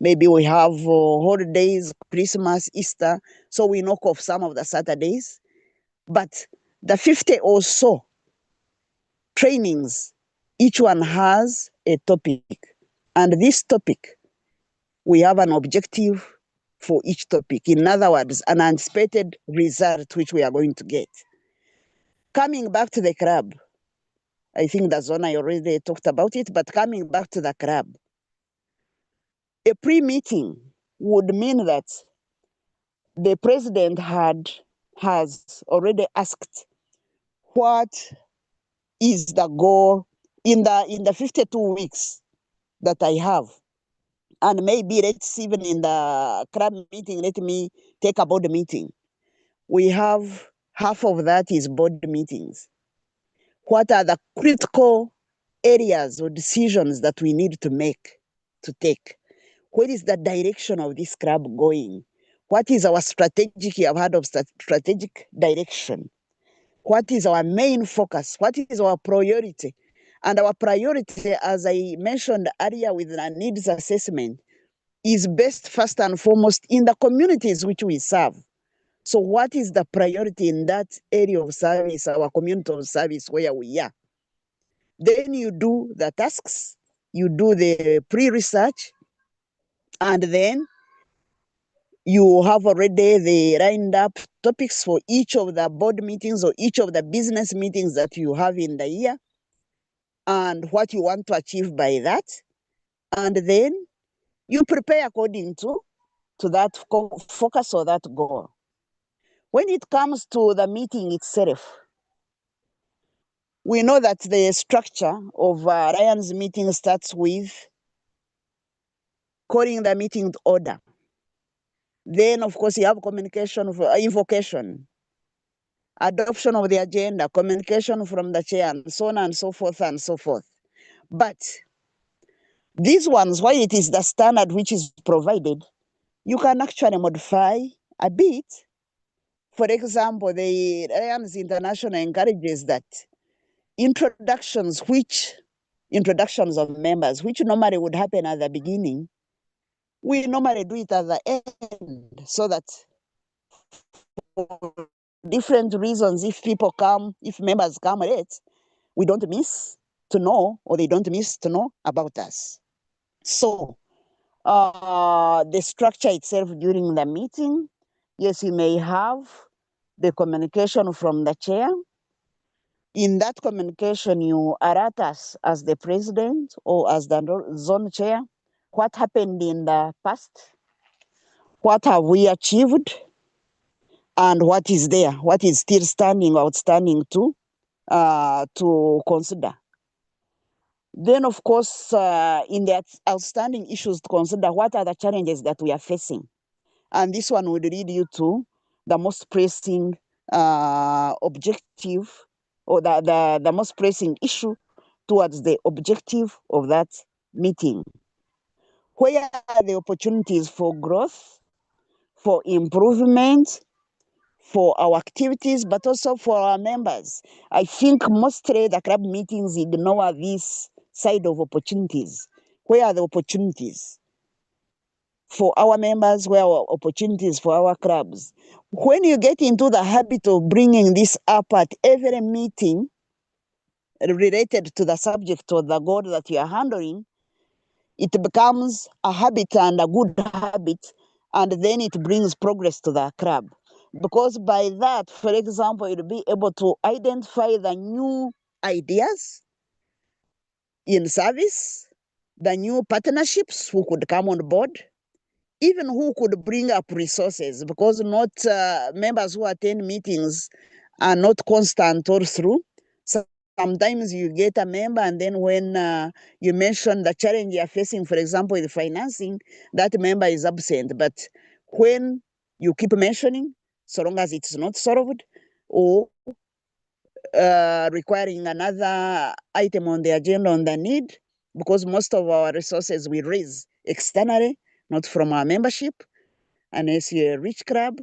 S5: Maybe we have holidays, Christmas, Easter, so we knock off some of the Saturdays. But the 50 or so trainings, each one has a topic. And this topic, we have an objective for each topic. In other words, an anticipated result which we are going to get. Coming back to the crab, I think that's one I already talked about it, but coming back to the crab, a pre-meeting would mean that the president has already asked what is the goal in the 52 weeks that I have. And maybe let's even in the crab meeting, let me take a board meeting. We have half of that is board meetings. What are the critical areas or decisions that we need to take? Where is the direction of this crab going? What is our strategic, you have heard of strategic direction? What is our main focus? What is our priority? And our priority, as I mentioned earlier with the needs assessment, is based first and foremost in the communities which we serve. So what is the priority in that area of service, our community of service where we are? Then you do the tasks, you do the pre-research, and then you have already the lined up topics for each of the board meetings or each of the business meetings that you have in the year and what you want to achieve by that. And then you prepare according to that focus or that goal. When it comes to the meeting itself, we know that the structure of Ryan's meeting starts with calling the meeting to order. Then, of course, you have communication, invocation, adoption of the agenda, communication from the chair, and so on and so forth and so forth. But these ones, while it is the standard which is provided, you can actually modify a bit. For example, the Ryan's International encourages that introductions of members, which normally would happen at the beginning, we normally do it at the end, so that for different reasons, if members come late, we don't miss to know, or they don't miss to know about us. So the structure itself during the meeting, yes, you may have the communication from the chair. In that communication, you alert us as the president or as the zone chair, what happened in the past, what have we achieved, and what is there, what is still outstanding to consider. Then, of course, in the outstanding issues to consider, what are the challenges that we are facing? And this one would lead you to the most pressing objective, or the most pressing issue towards the objective of that meeting. Where are the opportunities for growth, for improvement, for our activities, but also for our members? I think mostly the club meetings ignore this side of opportunities. Where are the opportunities for our members? Where are opportunities for our clubs? When you get into the habit of bringing this up at every meeting related to the subject or the goal that you are handling, it becomes a habit and a good habit, and then it brings progress to the club. Because by that, for example, you'll be able to identify the new ideas in service, the new partnerships who could come on board, even who could bring up resources, because not members who attend meetings are not constant all through. Sometimes you get a member, and then when you mention the challenge you're facing, for example, with financing, that member is absent. But when you keep mentioning, so long as it's not solved, or requiring another item on the agenda on the need, because most of our resources we raise externally, not from our membership. Unless you're a rich club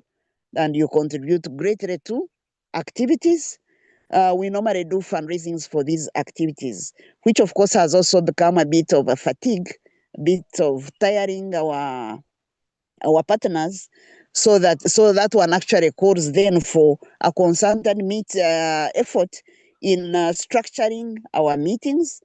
S5: and you contribute greatly to activities, we normally do fundraisings for these activities, which of course has also become a bit of a fatigue, a bit of tiring our partners, so that one actually calls then for a concerted effort in structuring our meetings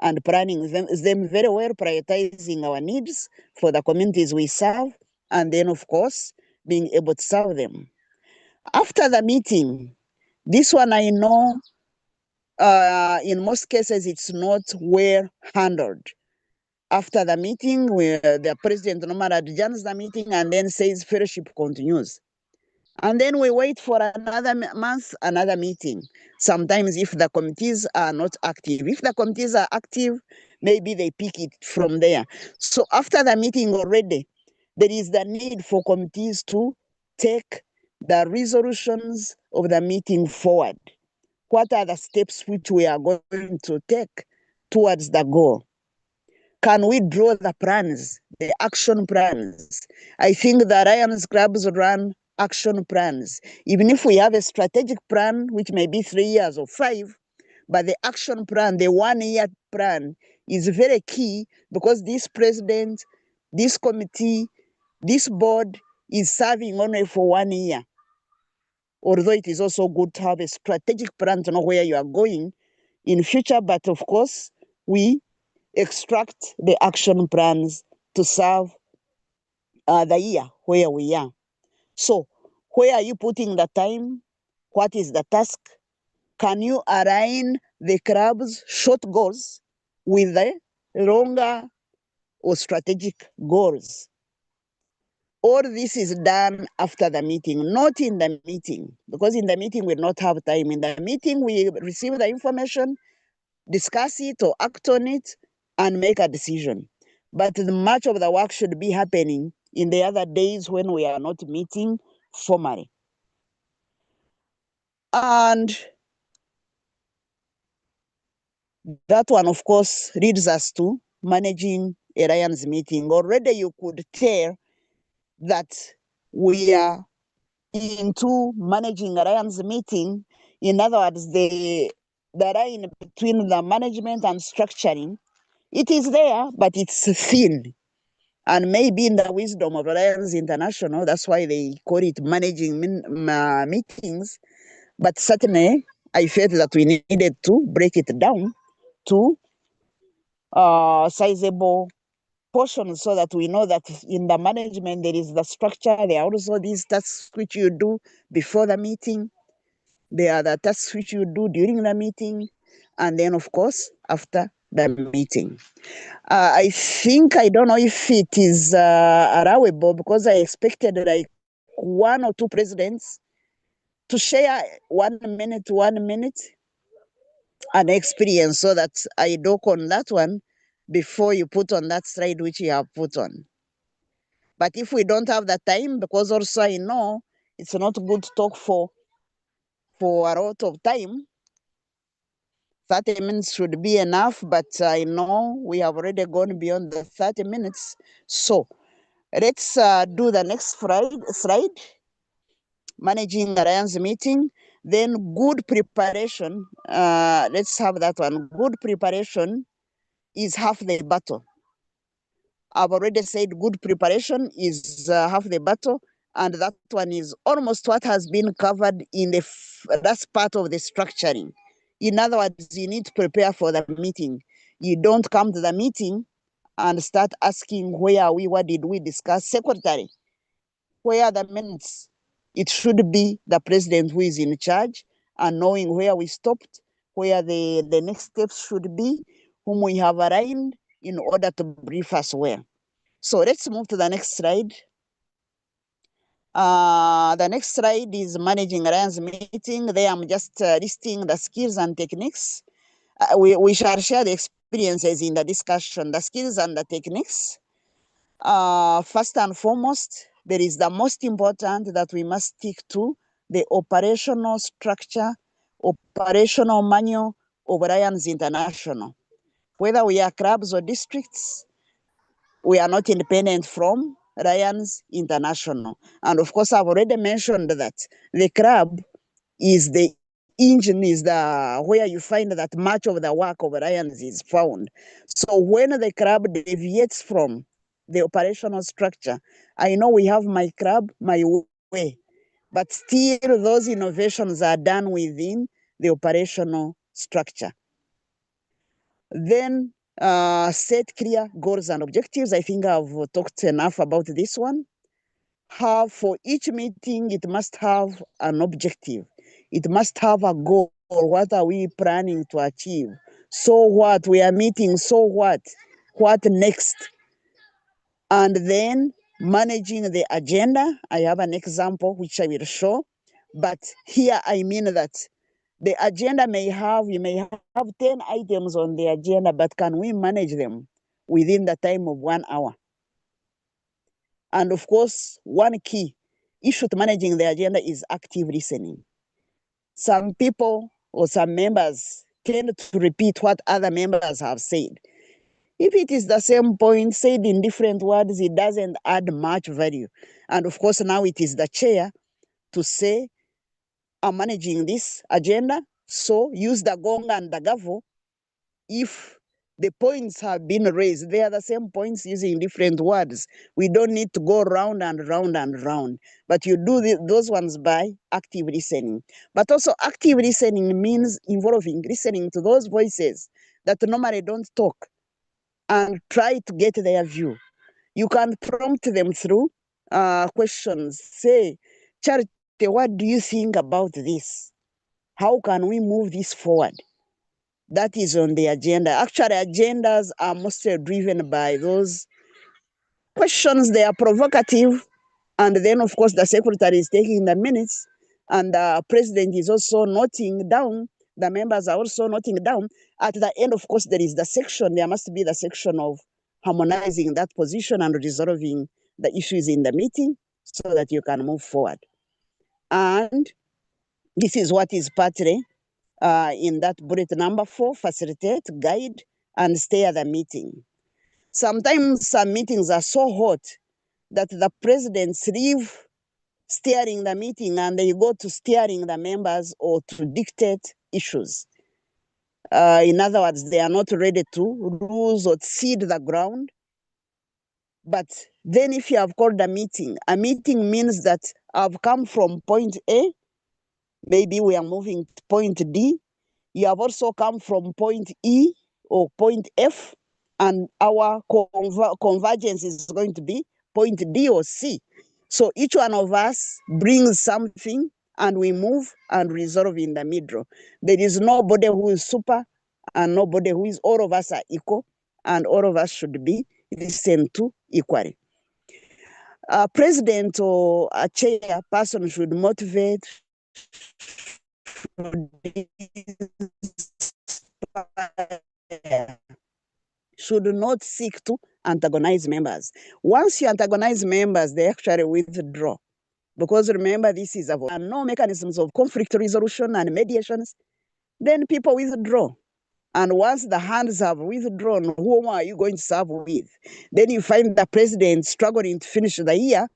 S5: and planning them very well, prioritizing our needs for the communities we serve, and then of course being able to serve them. After the meeting, this one I know in most cases it's not well handled. After the meeting, the president normally adjourns the meeting and then says fellowship continues. And then we wait for another month, another meeting. Sometimes if the committees are not active. If the committees are active, maybe they pick it from there. So after the meeting already, there is the need for committees to take the resolutions of the meeting forward. What are the steps which we are going to take towards the goal? Can we draw the plans, the action plans? I think the Lions clubs run action plans. Even if we have a strategic plan, which may be 3 years or 5, but the action plan, the 1 year plan, is very key, because this president, this committee, this board is serving only for 1 year. Although it is also good to have a strategic plan to know where you are going in future, but of course, we extract the action plans to serve the year where we are. So, where are you putting the time? What is the task? Can you align the club's short goals with the longer or strategic goals? All this is done after the meeting, not in the meeting, because in the meeting we not have time. In the meeting, we receive the information, discuss it or act on it, and make a decision. But much of the work should be happening in the other days when we are not meeting formally. And that one, of course, leads us to managing a Lions meeting. Already you could tell that we are into managing a Lions meeting. In other words, the line between the management and structuring, it is there, but it's thin. And maybe in the wisdom of Lions International, that's why they call it managing meetings. But certainly, I felt that we needed to break it down to sizable portions, so that we know that in the management there is the structure. There are also these tasks which you do before the meeting. There are the tasks which you do during the meeting, and then of course after the meeting. I think, I don't know if it is allowable, because I expected like 1 or 2 presidents to share 1 minute an experience, so that I dock on that one before you put on that slide which you have put on. But if we don't have the time, because also I know it's not good to talk for a lot of time, 30 minutes should be enough, but I know we have already gone beyond the 30 minutes. So let's do the next slide, managing the Lions meeting. Then good preparation, let's have that one. Good preparation is half the battle. I've already said good preparation is half the battle, and that one is almost what has been covered in that's part of the structuring. In other words, you need to prepare for the meeting. You don't come to the meeting and start asking, where are we, what did we discuss? Secretary, where are the minutes? It should be the president who is in charge, and knowing where we stopped, where the next steps should be, whom we have aligned, in order to brief us well. So let's move to the next slide. The next slide is managing Lions meeting. There I'm just listing the skills and techniques. We shall share the experiences in the discussion, the skills and the techniques. First and foremost, there is the most important that we must stick to, the operational structure operational manual of Alliance International. Whether we are clubs or districts, we are not independent from Alliance International. And of course, I've already mentioned that the club is the engine, is the where you find that much of the work of Alliance is found. So when the club deviates from the operational structure, I know we have my club, my way, but still those innovations are done within the operational structure. Then set clear goals and objectives. I think I've talked enough about this one. Have for each meeting, it must have an objective. It must have a goal. What are we planning to achieve? So what? We are meeting, so what? What next? And then managing the agenda. I have an example which I will show. But here I mean that the agenda we may have 10 items on the agenda, but can we manage them within the time of 1 hour? And of course, one key issue to managing the agenda is active listening. Some people or some members tend to repeat what other members have said. If it is the same point said in different words, it doesn't add much value. And of course, now it is the chair to say, I'm managing this agenda, so use the gong and the gavel. If the points have been raised, they are the same points using different words. We don't need to go round and round and round, but you do those ones by active listening. But also active listening means involving, listening to those voices that normally don't talk and try to get their view. You can prompt them through questions. Say, Charity, what do you think about this? How can we move this forward? That is on the agenda. Actually, agendas are mostly driven by those questions. They are provocative. And then, of course, the secretary is taking the minutes, and the president is also noting down. The members are also noting down. At the end, of course, there is the section. There must be the section of harmonizing that position and resolving the issues in the meeting so that you can move forward. And this is what is partly in that bullet number 4, facilitate, guide, and stay at the meeting. Sometimes some meetings are so hot that the presidents leave steering the meeting and they go to steering the members or to dictate issues. In other words, they are not ready to rules or seed the ground. But then if you have called a meeting means that I've come from point A, maybe we are moving to point D. You have also come from point E or point F, and our convergence is going to be point D or C. So each one of us brings something and we move and resolve in the middle. There is nobody who is super and nobody who is, all of us are equal and all of us should be listened to equally. A president or a chairperson should motivate, should not seek to antagonize members. Once you antagonize members, they actually withdraw. Because remember, this is no mechanisms of conflict resolution and mediations, then people withdraw. And once the hands have withdrawn, whom are you going to serve with? Then you find the president struggling to finish the year,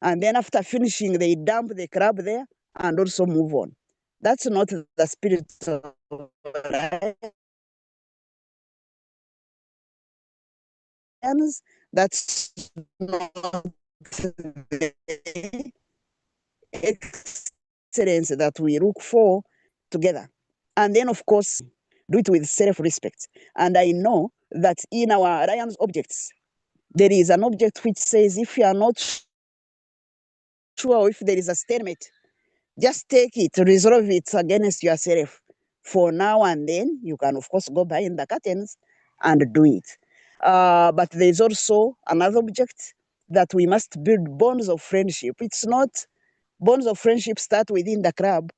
S5: and then after finishing, they dump the club there and also move on. That's not the spirit of Alliance. That's not the excellence that we look for together. And then, of course, do it with self-respect. And I know that in our Alliance objects, there is an object which says if you are not sure if there is a stalemate, just take it, resolve it against yourself. For now and then, you can, of course, go behind the curtains and do it. But there's also another object that we must build bonds of friendship. It's not bonds of friendship start within the club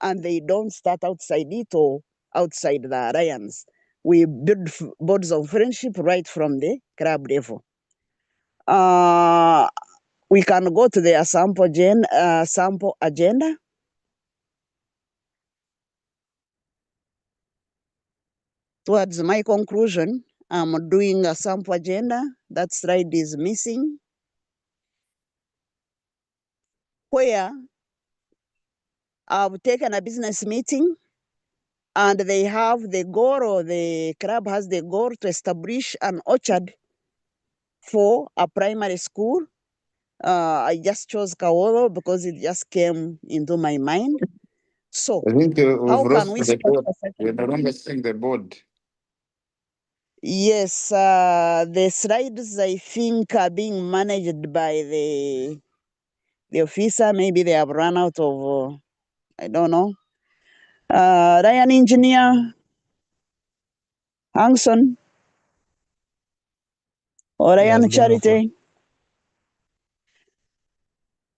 S5: and they don't start outside it or outside the alliance. We build bonds of friendship right from the club level. We can go to the sample agenda. Towards my conclusion, I'm doing a sample agenda. That slide is missing, where I've taken a business meeting and they have the goal, or the club has the goal to establish an orchard for a primary school. I just chose Kaolo because it just came into my mind. So,
S6: I think
S5: how
S6: we've
S5: can
S6: lost
S5: we
S6: the board.
S5: structure such
S6: We're
S5: a
S6: no longer
S5: meeting?
S6: seeing the board.
S5: Yes, the slides I think are being managed by the officer. Maybe they have run out of, I don't know. Ryan Engineer, Hangson, or Ryan
S3: Yes, go for it.
S5: Charity.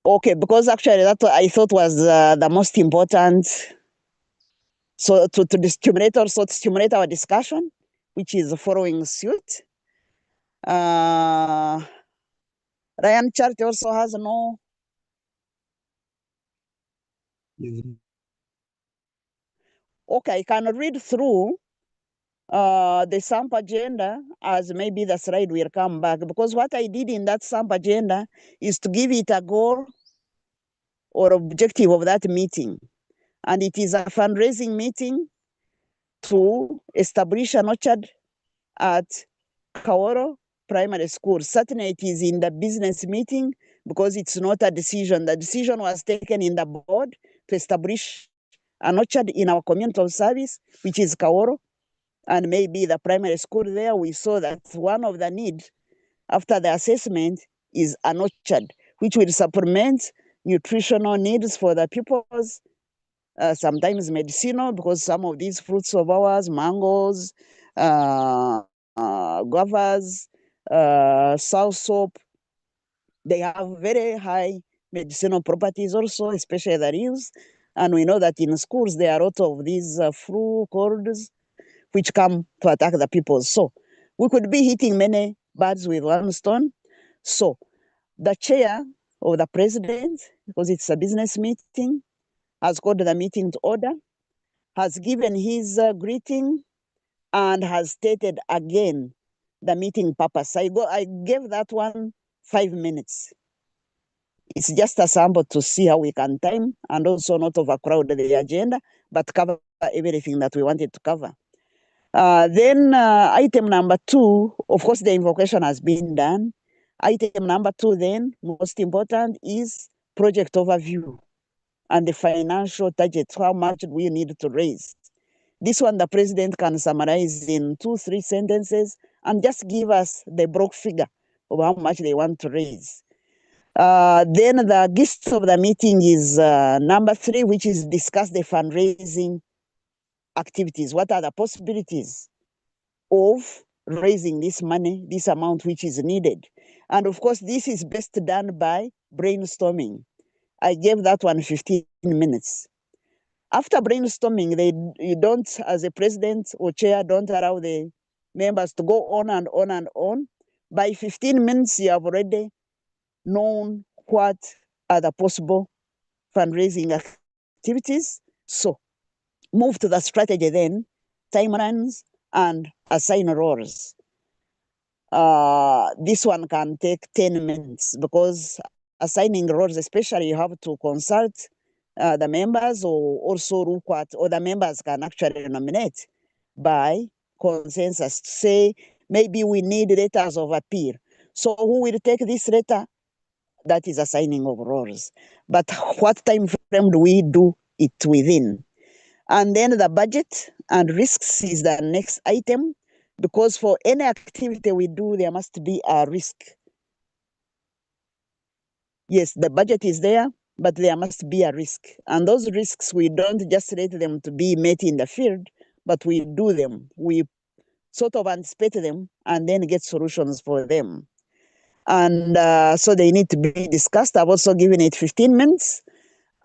S5: Okay, because actually that I thought was the most important. So to stimulate our discussion, which is following suit. Ryan Charity also has no.
S3: Yes.
S5: Okay, I can read through the SAMP agenda, as maybe the slide will come back, because what I did in that SAMP agenda is to give it a goal or objective of that meeting. And it is a fundraising meeting to establish an orchard at Kaoro Primary School. Certainly it is in the business meeting because it's not a decision. The decision was taken in the board to establish an orchard in our community of service, which is Kaoro. And maybe the primary school there, we saw that one of the needs after the assessment is an orchard, which will supplement nutritional needs for the pupils, sometimes medicinal, because some of these fruits of ours, mangoes, guavas, soursop, they have very high medicinal properties also, especially the leaves. And we know that in schools, there are a lot of these flu colds which come to attack the people. So we could be hitting many birds with one stone. So the chair or the president, because it's a business meeting, has called the meeting to order, has given his greeting, and has stated again the meeting purpose. I gave that one 5 minutes. It's just a sample to see how we can time and also not overcrowd the agenda, but cover everything that we wanted to cover. Then item number 2, of course, the invocation has been done. Item number 2, then, most important, is project overview and the financial targets. How much do we need to raise? This one, the president can summarize in 2-3 sentences and just give us the broad figure of how much they want to raise. Then the gist of the meeting is number 3, which is discuss the fundraising activities. What are the possibilities of raising this money, this amount which is needed? And of course, this is best done by brainstorming. I gave that one 15 minutes. After brainstorming, you don't, as a president or chair, don't allow the members to go on and on and on. By 15 minutes, you have already known what are the possible fundraising activities. So move to the strategy then, timelines, and assign roles. This one can take 10 minutes because assigning roles, especially you have to consult the members, or also look at, or the members can actually nominate by consensus. Say, maybe we need letters of appeal. So who will take this letter? That is assigning of roles. But what time frame do we do it within? And then the budget and risks is the next item, because for any activity we do, there must be a risk. Yes, the budget is there, but there must be a risk. And those risks, we don't just let them to be met in the field, but we do them. We sort of anticipate them and then get solutions for them. And so they need to be discussed. I've also given it 15 minutes.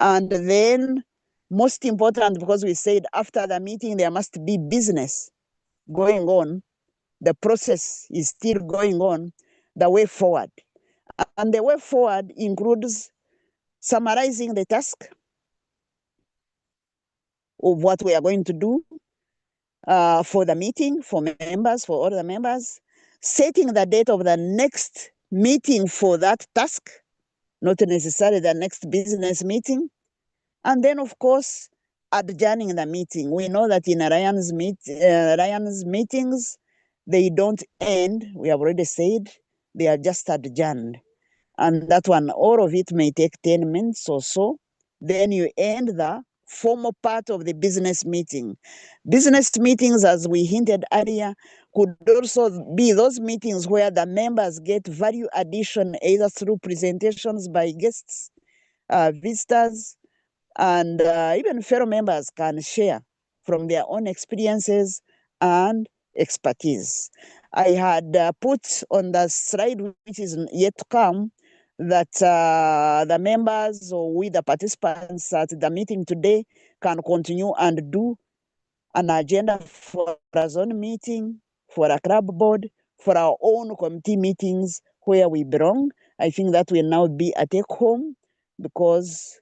S5: And then, most important, because we said after the meeting, there must be business going on. The process is still going on, the way forward. And the way forward includes summarizing the task of what we are going to do, for the meeting, for members, for all the members, setting the date of the next meeting for that task, not necessarily the next business meeting. And then, of course, adjourning the meeting. We know that in Ryan's meetings, they don't end. We have already said they are just adjourned. And that one, all of it may take 10 minutes or so. Then you end the formal part of the business meeting. Business meetings, as we hinted earlier, could also be those meetings where the members get value addition either through presentations by guests, visitors, and even fellow members can share from their own experiences and expertise. I had put on the slide, which is yet to come, that the members or we, the participants at the meeting today, can continue and do an agenda for a zone meeting, for a club board, for our own committee meetings where we belong. I think that will now be a take home because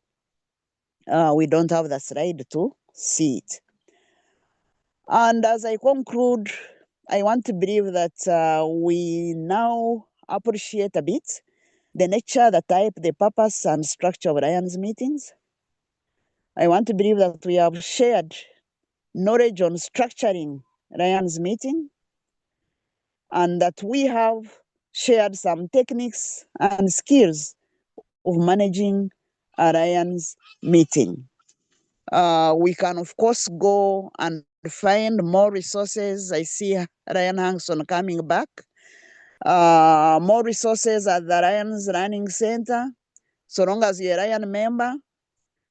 S5: we don't have the slide to see it. And as I conclude, I want to believe that we now appreciate a bit the nature, the type, the purpose, and structure of Ryan's meetings. I want to believe that we have shared knowledge on structuring Ryan's meeting and that we have shared some techniques and skills of managing a Ryan's meeting. We can, of course, go and find more resources. I see Ryan Hangson coming back. More resources at the Ryan's Learning Center. So long as you're a Ryan member,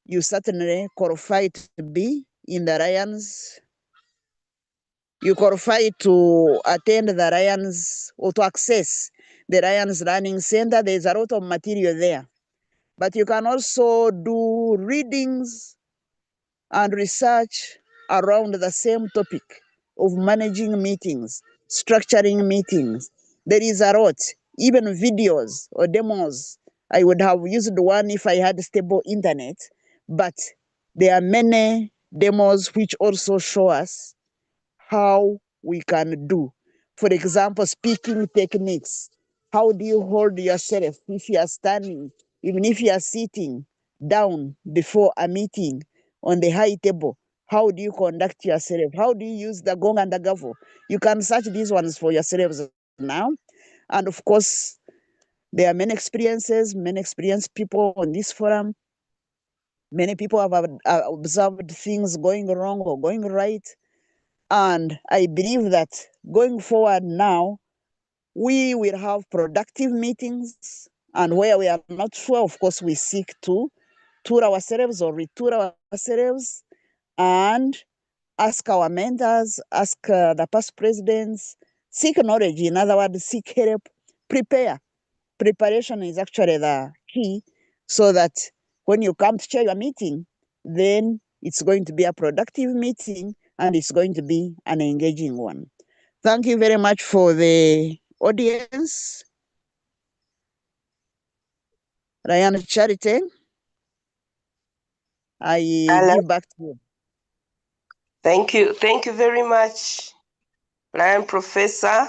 S5: you certainly qualify to be in the Ryan's. You qualify to attend the Ryan's or to access the Ryan's Learning Center. There's a lot of material there. But you can also do readings and research around the same topic of managing meetings, structuring meetings. There is a lot, even videos or demos. I would have used one if I had stable internet, but there are many demos which also show us how we can do. For example, speaking techniques. How do you hold yourself if you are standing, even if you are sitting down before a meeting on the high table? How do you conduct yourself? How do you use the gong and the gavel? You can search these ones for yourselves now. And of course, there are many experiences, many experienced people on this forum. Many people have observed things going wrong or going right. And I believe that going forward now, we will have productive meetings. And where we are not sure, of course, we seek to tour ourselves or retour ourselves and ask our mentors, ask the past presidents, seek knowledge. In other words, seek help, prepare. Preparation is actually the key so that when you come to chair your meeting, then it's going to be a productive meeting and it's going to be an engaging one. Thank you very much for the audience. Ryan Charity, I
S1: Alan,
S5: give back to you.
S1: thank you. Thank you very much, Ryan Professor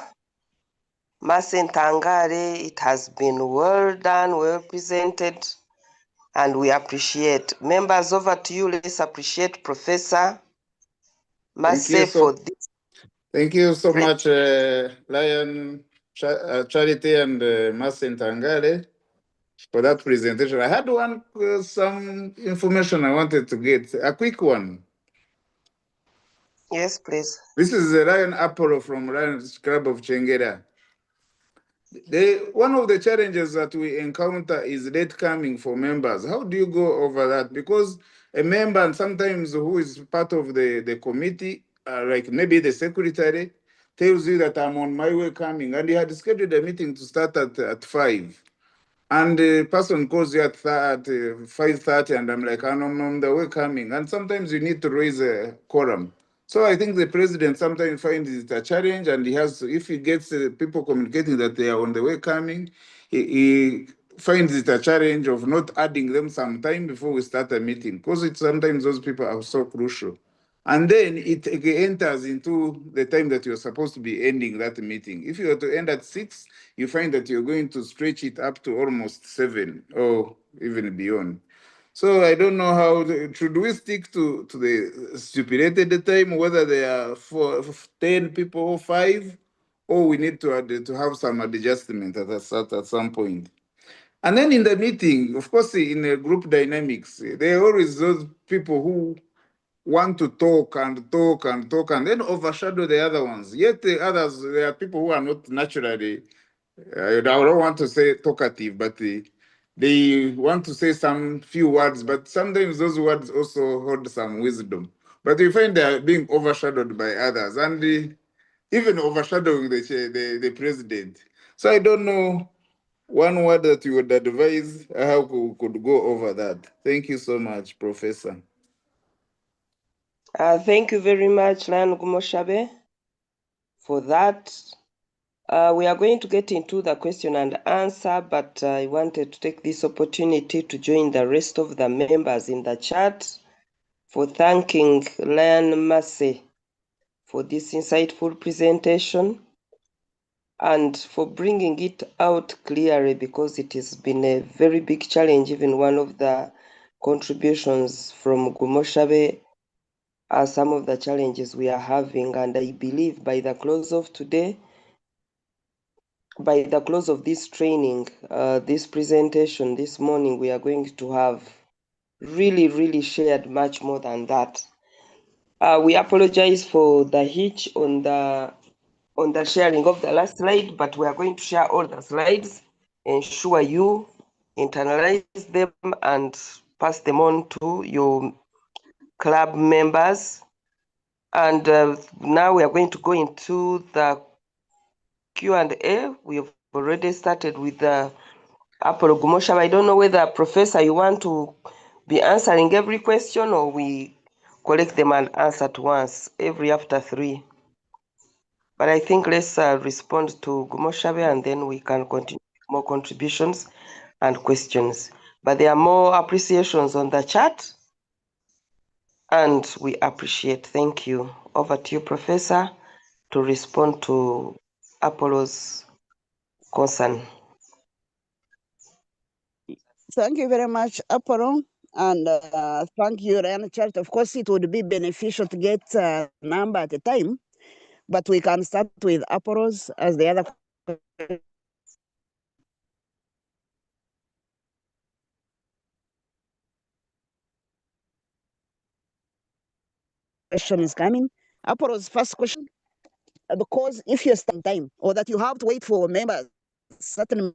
S1: Masentangare. It has been well done, well presented, and we appreciate. Members, over to you. Let's appreciate Professor Mase for this.
S6: Thank you so much, Lion Charity and Masen Tangale, for that presentation. I had some information I wanted to get, a quick one.
S1: Yes, please.
S6: This is Ryan Apollo from Ryan's Club of Chengera. One of the challenges that we encounter is late coming for members. How do you go over that? Because a member, and sometimes who is part of the committee, like maybe the secretary, tells you that I'm on my way coming, and he had scheduled a meeting to start at 5. And the person calls you at 5:30, and I'm like, I'm on the way coming. And sometimes you need to raise a quorum. So I think the president sometimes finds it a challenge, and he has to, if he gets people communicating that they are on the way coming, he finds it a challenge of not adding them some time before we start a meeting, because sometimes those people are so crucial. And then it enters into the time that you're supposed to be ending that meeting. If you are to end at 6, you find that you're going to stretch it up to almost 7 or even beyond. So I don't know how should we stick to the stipulated time, whether there are 10 people or 5, or we need to have some adjustment at some point. And then in the meeting, of course, in a group dynamics, there are always those people who want to talk and talk and talk and then overshadow the other ones. Yet the others, there are people who are not naturally, I don't want to say talkative, but they want to say some few words, but sometimes those words also hold some wisdom. But you find they are being overshadowed by others and even overshadowing the president. So I don't know one word that you would advise how we could go over that. Thank you so much, Professor.
S1: Thank you very much, Lan Gumoshabe, for that. We are going to get into the question and answer, but I wanted to take this opportunity to join the rest of the members in the chat for thanking Lion Massey for this insightful presentation and for bringing it out clearly, because it has been a very big challenge. Even one of the contributions from Gumoshabe are some of the challenges we are having, and I believe by the close of today, by the close of this training, this presentation this morning, we are going to have really shared much more than that. We apologize for the hitch on the sharing of the last slide, but we are going to share all the slides, ensure you internalize them and pass them on to your club members. And now we are going to go into the Q&A. We have already started with the Apollo Gumosha. I don't know whether, Professor, you want to be answering every question or we collect them and answer at once, every after 3. But I think let's respond to Gumoshabe and then we can continue with more contributions and questions. But there are more appreciations on the chat and we appreciate. Thank you. Over to you, Professor, to respond to Apollo's concern.
S5: Thank you very much, Apollo. And thank you, Ryan Church. Of course, it would be beneficial to get a number at a time, but we can start with Apollo's as the other question is coming. Apollo's first question, because if you're stuck time or that you have to wait for members, certain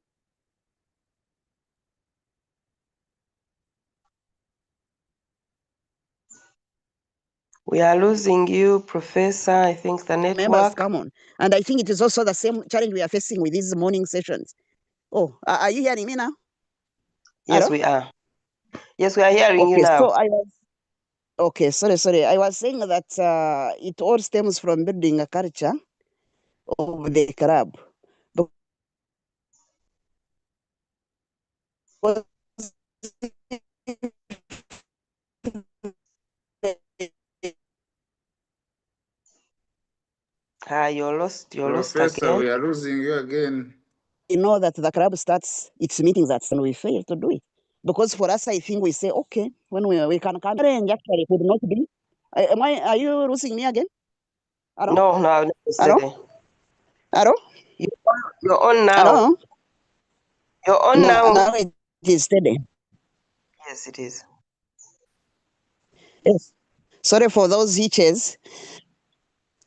S1: We are losing you, Professor. I think the
S5: members
S1: network.
S5: come on. And I think it is also the same challenge we are facing with these morning sessions. Oh, are you hearing me now?
S1: Yes,
S5: Hello?
S1: we are. Yes, we are hearing you
S5: Okay,
S1: now.
S5: so I was okay. Sorry. I was saying that it all stems from building a culture of the club. Because
S1: You're lost
S6: Professor,
S1: again.
S6: we are losing you again.
S5: you know that the club starts its meetings at and we fail to do it. Because for us, I think we say, okay, when we can come and actually it would not be. Are you losing me again? Hello?
S1: No, not necessarily.
S5: Hello?
S1: You're on now.
S5: Hello?
S1: You're on now.
S5: Now it is steady.
S1: Yes, it is.
S5: Yes. Sorry for those hitches.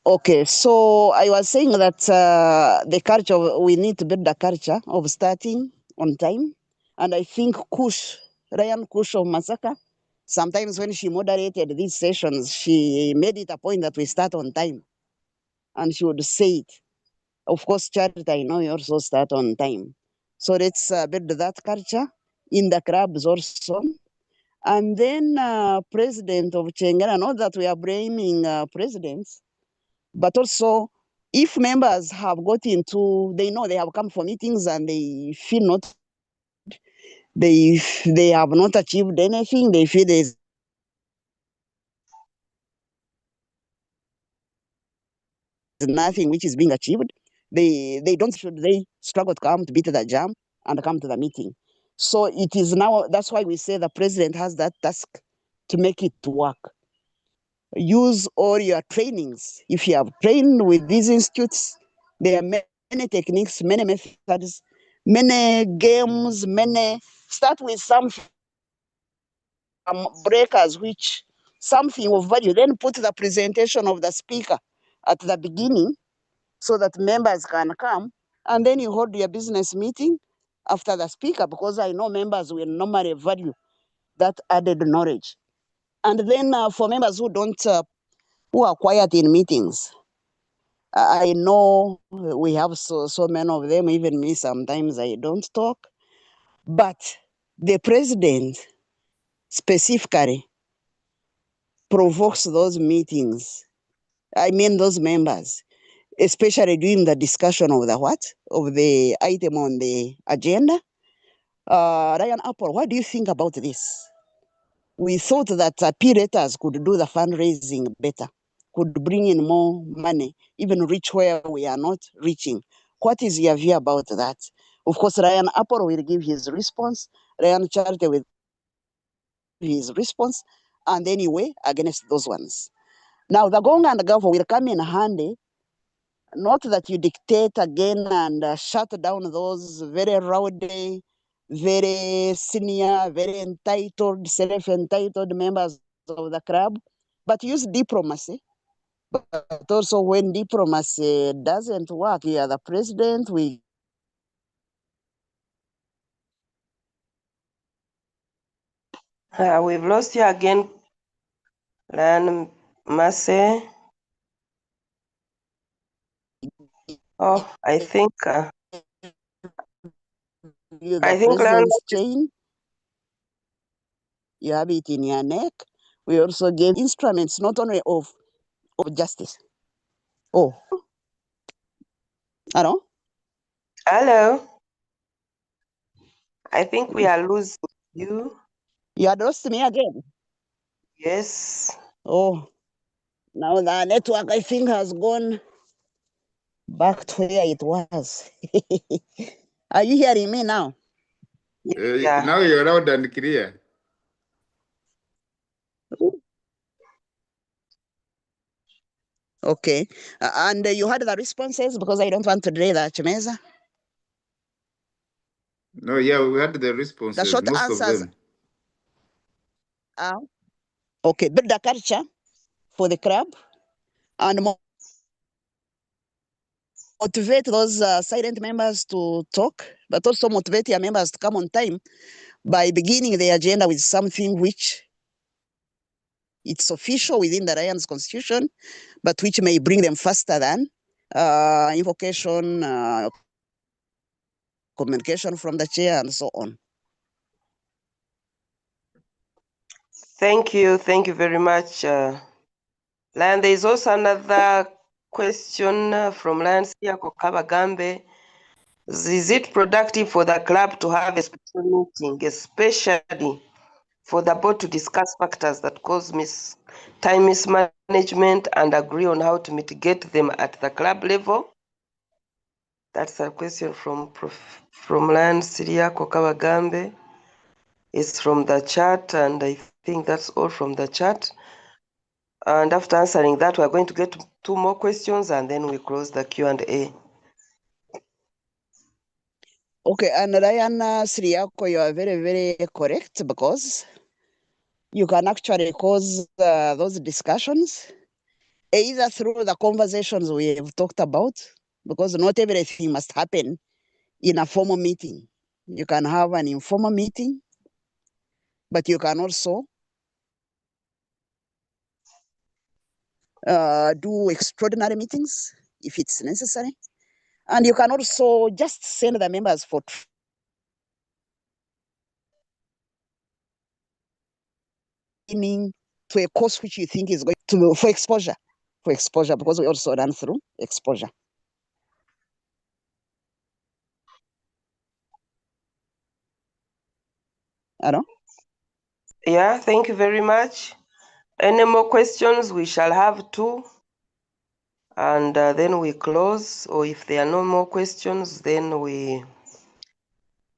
S5: Okay, so I was saying that the culture, we need to build a culture of starting on time. And I think Ryan Kush of Masaka, sometimes when she moderated these sessions, she made it a point that we start on time. And she would say it. Of course, Charity, I know you also start on time. So let's build that culture in the clubs also. And then president of Chengera, not that we are blaming presidents, but also if members have got into, they know they have come for meetings and they feel not, they have not achieved anything, they feel there's nothing which is being achieved. They don't should they struggle to come to beat the jam and come to the meeting. So it is now, that's why we say the president has that task to make it work. Use all your trainings. If you have trained with these institutes, there are many techniques, many methods, many games, start with some breakers, which something of value, then put the presentation of the speaker at the beginning so that members can come, and then you hold your business meeting after the speaker, because I know members will normally value that added knowledge. And then for members who don't, who are quiet in meetings, I know we have so many of them, even me, sometimes I don't talk, but the president specifically provokes those meetings. I mean, those members, especially during the discussion of the what? Of the item on the agenda. Ryan Apple, what do you think about this? We thought that P-raters could do the fundraising better, could bring in more money, even reach where we are not reaching. What is your view about that? Of course, Ryan Apple will give his response. Ryan Charity will give his response, and anyway, against those ones. Now, the Gong and the Gavo will come in handy, not that you dictate again and shut down those very rowdy, very senior, very entitled, self-entitled members of the club, but use diplomacy. But also when diplomacy doesn't work, you are the president,
S1: We've lost you again, Lan Masse. Oh, I think
S5: the
S1: Lan,
S5: president's chain, you have it in your neck. We also gave instruments not only of justice. Oh, hello?
S1: hello. I think we are losing you.
S5: You had lost me again.
S1: Yes.
S5: Oh, now the network, I think, has gone back to where it was. Are you hearing me now?
S1: Yeah.
S6: Now you're loud and clear.
S5: Okay. And you had the responses, because I don't want to delay the Chimeza.
S6: No, yeah, we had the
S5: The
S6: responses,
S5: short
S6: most of
S5: answers
S6: them.
S5: are okay, build the culture for the club and motivate those silent members to talk, but also motivate your members to come on time by beginning the agenda with something which it's official within the Ryan's constitution, but which may bring them faster than invocation, communication from the chair, and so on.
S1: Thank you very much, Lan. There is also another question from Lance Kabagambe. Is it productive for the club to have a special meeting, especially for the board to discuss factors that cause time mismanagement and agree on how to mitigate them at the club level? That's a question from Lance Kabagambe. It's from the chat, and I think that's all from the chat. And after answering that, we're going to get 2 more questions, and then we close the Q&A.
S5: Okay, and Ryan Siriako, you are very, very correct, because you can actually cause those discussions either through the conversations we have talked about, because not everything must happen in a formal meeting. You can have an informal meeting, but you can also do extraordinary meetings if it's necessary. And you can also just send the members for training to a course which you think is going to, for exposure, because we also run through exposure. Hello?
S1: Yeah, thank you very much. Any more questions? We shall have 2. And then we close, or if there are no more questions, then we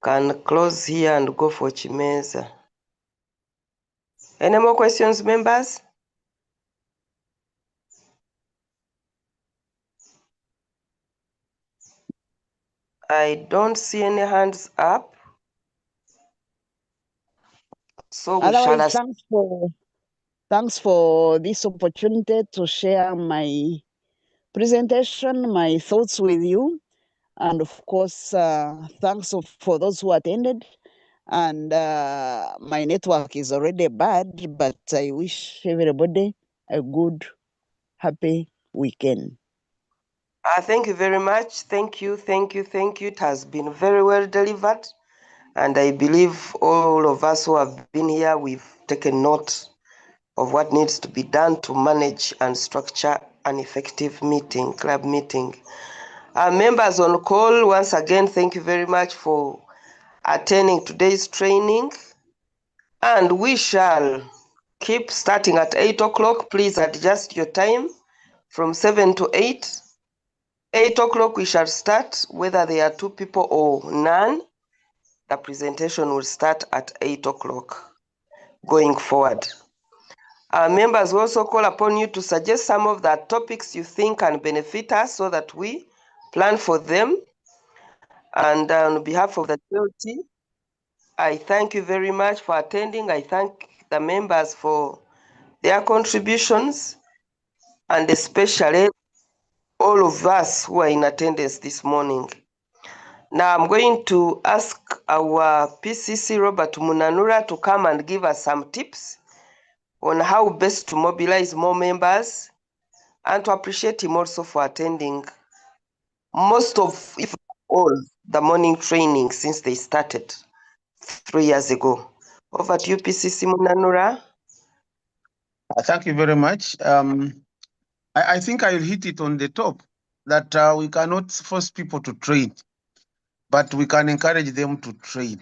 S1: can close here and go for Chimeza. Any more questions, members? I don't see any hands up. So we shall
S5: Otherwise, thanks for this opportunity to share my presentation, my thoughts with you. And of course, thanks for those who attended. And my network is already bad, but I wish everybody a good, happy weekend.
S1: Thank you very much. Thank you, thank you, thank you. It has been very well delivered. And I believe all of us who have been here, we've taken note of what needs to be done to manage and structure an effective meeting, club meeting. Members on call, once again, thank you very much for attending today's training. And we shall keep starting at 8 o'clock. Please adjust your time from 7 to 8. 8 o'clock we shall start, whether there are 2 people or none. The presentation will start at 8 o'clock going forward. Our members will also call upon you to suggest some of the topics you think can benefit us so that we plan for them. And on behalf of the GLT, I thank you very much for attending. I thank the members for their contributions, and especially all of us who are in attendance this morning. Now I'm going to ask our PCC, Robert Munanura, to come and give us some tips on how best to mobilize more members, and to appreciate him also for attending most of, if not all, the morning training since they started 3 years ago. Over to you, PCC Munanura.
S6: Thank you very much. I think I'll hit it on the top that we cannot force people to trade, but we can encourage them to trade.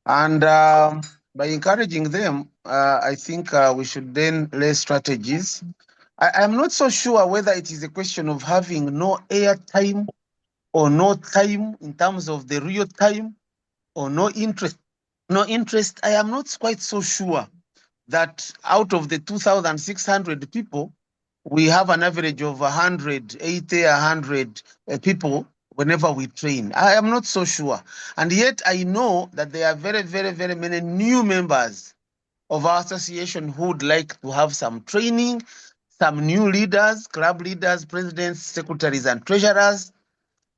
S6: And by encouraging them, I think we should then lay strategies. I'm not so sure whether it is a question of having no airtime or no time in terms of the real time, or no interest. No interest. I am not quite so sure that out of the 2,600 people, we have an average of 180, 100 people whenever we train. I am not so sure. And yet I know that there are very, very, very many new members of our association who would like to have some training, some new leaders, club leaders, presidents, secretaries, and treasurers.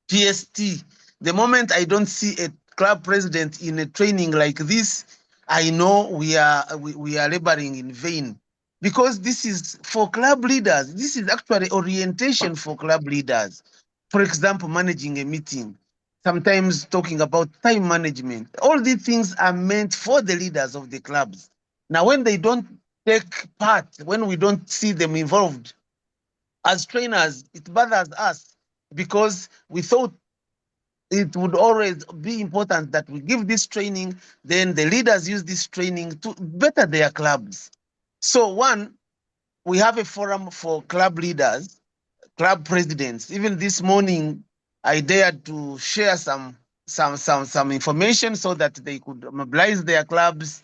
S6: PST. The moment I don't see a club president in a training like this, I know we are laboring in vain, because this is for club leaders. This is actually orientation for club leaders. For example, managing a meeting, sometimes talking about time management. All these things are meant for the leaders of the clubs. Now, when they don't take part, when we don't see them involved as trainers, it bothers us, because we thought it would always be important that we give this training, then the leaders use this training to better their clubs. So one, we have a forum for club leaders, club presidents. Even this morning, I dared to share some information so that they could mobilize their clubs,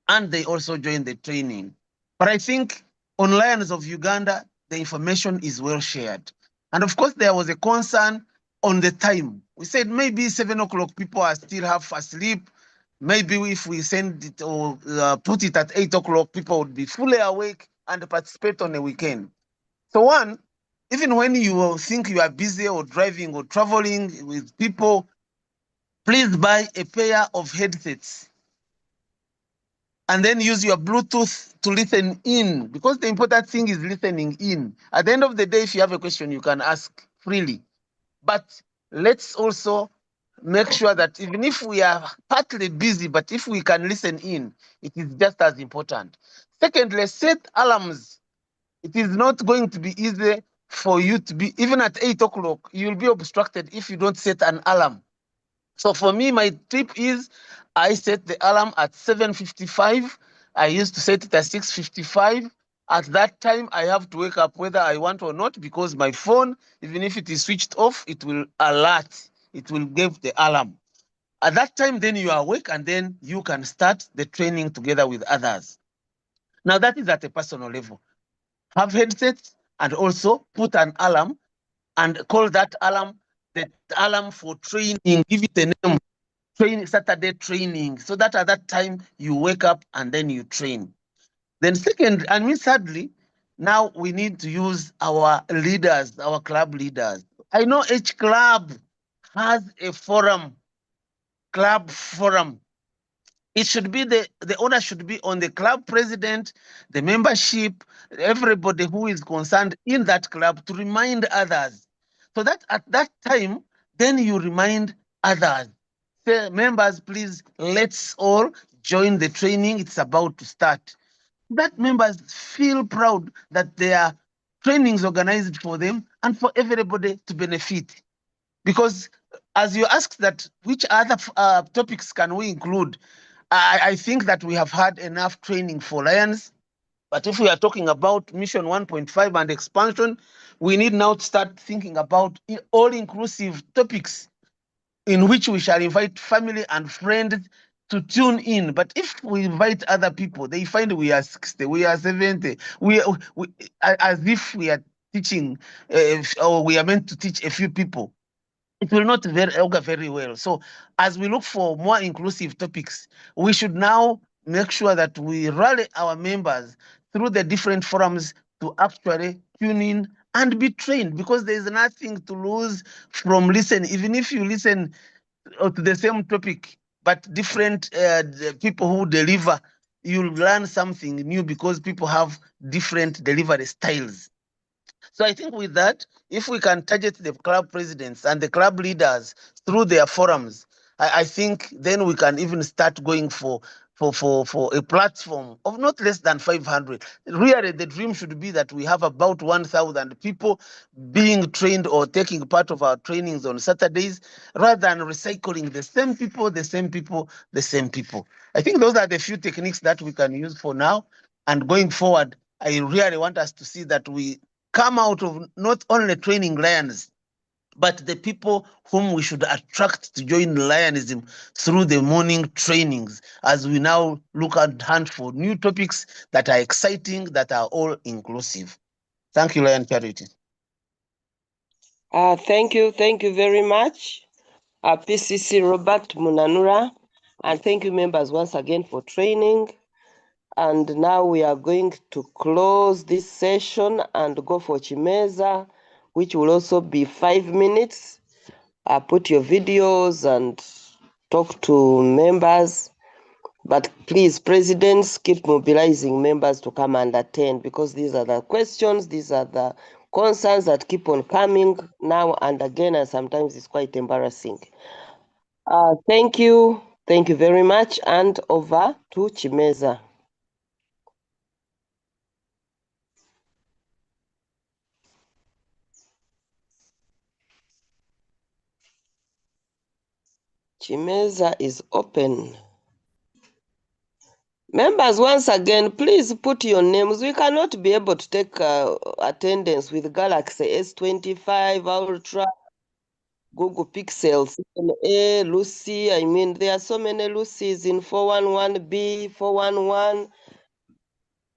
S6: and they also join the training. But I think on Lions of Uganda, the information is well shared. And of course, there was a concern on the time. We said maybe 7 o'clock, people are still half asleep. Maybe if we send it or put it at 8 o'clock, people would be fully awake and participate on a weekend. So one, even when you think you are busy or driving or traveling with people, please buy a pair of headsets and then use your Bluetooth to listen in, because the important thing is listening in. At the end of the day, if you have a question, you can ask freely. But let's also make sure that even if we are partly busy, but if we can listen in, it is just as important. Secondly, set alarms. It is not going to be easy for you to be, even at 8 o'clock, you'll be obstructed if you don't set an alarm. So for me, my tip is I set the alarm at 7:55. I used to set it at 6:55.
S7: At that time, I have to wake up whether I want or not, because my phone, even if it is switched off, it will alert. It will give the alarm. At that time, then you are awake, and then you can start the training together with others. Now, that is at a personal level. Have headsets and also put an alarm and call that alarm the alarm for training. Give it a name, training, Saturday training, so that at that time you wake up and then you train. Then second, I mean, thirdly, now we need to use our leaders, our club leaders. I know each club has a forum, club forum. It should be the owner should be on the club president, the membership, everybody who is concerned in that club to remind others. So that at that time, then you remind others. Say, members, please, let's all join the training. It's about to start. That members feel proud that there are trainings organized for them and for everybody to benefit. Because as you asked that, which other topics can we include? I think that we have had enough training for Lions. But if we are talking about Mission 1.5 and expansion, we need now to start thinking about all-inclusive topics in which we shall invite family and friends to tune in. But if we invite other people, they find we are 60, we are 70, as if we are teaching, or we are meant to teach a few people. It will not augur very well. So as we look for more inclusive topics, we should now make sure that we rally our members through the different forums to actually tune in and be trained, because there is nothing to lose from listening. Even if you listen to the same topic, but different people who deliver, you'll learn something new because people have different delivery styles. So I think with that, if we can target the club presidents and the club leaders through their forums, I think then we can even start going for a platform of not less than 500. Really, the dream should be that we have about 1,000 people being trained or taking part of our trainings on Saturdays, rather than recycling the same people, the same people, the same people. I think those are the few techniques that we can use for now. And going forward, I really want us to see that we come out of not only training lions, but the people whom we should attract to join Lionism through the morning trainings, as we now look at hunt for new topics that are exciting, that are all inclusive. Thank you, Lion Charity.
S8: Thank you very much, PCC Robert Munanura, and thank you members once again for training. And now we are going to close this session and go for Chimeza, which will also be 5 minutes. Put your videos and talk to members. But please, presidents, keep mobilizing members to come and attend, because these are the questions, these are the concerns that keep on coming now and again, and sometimes it's quite embarrassing. Thank you very much, and over to Chimeza. Chimeza is open. Members, once again, please put your names. We cannot be able to take attendance with Galaxy S25 Ultra, Google Pixel 7a, Lucy. I mean, there are so many Lucys in 411B, 411.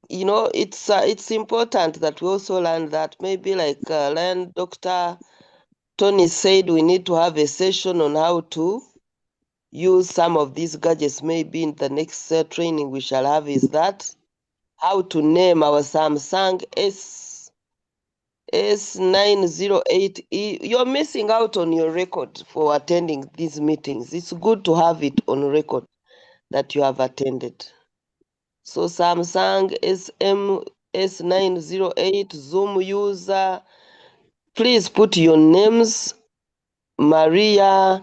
S8: You know, it's important that we also learn that. Maybe like learn Dr. Tony said, we need to have a session on how to use some of these gadgets. Maybe in the next training we shall have is that how to name our Samsung S908E. You're missing out on your record for attending these meetings. It's good to have it on record that you have attended. So Samsung S908 Zoom user, please put your names. Maria,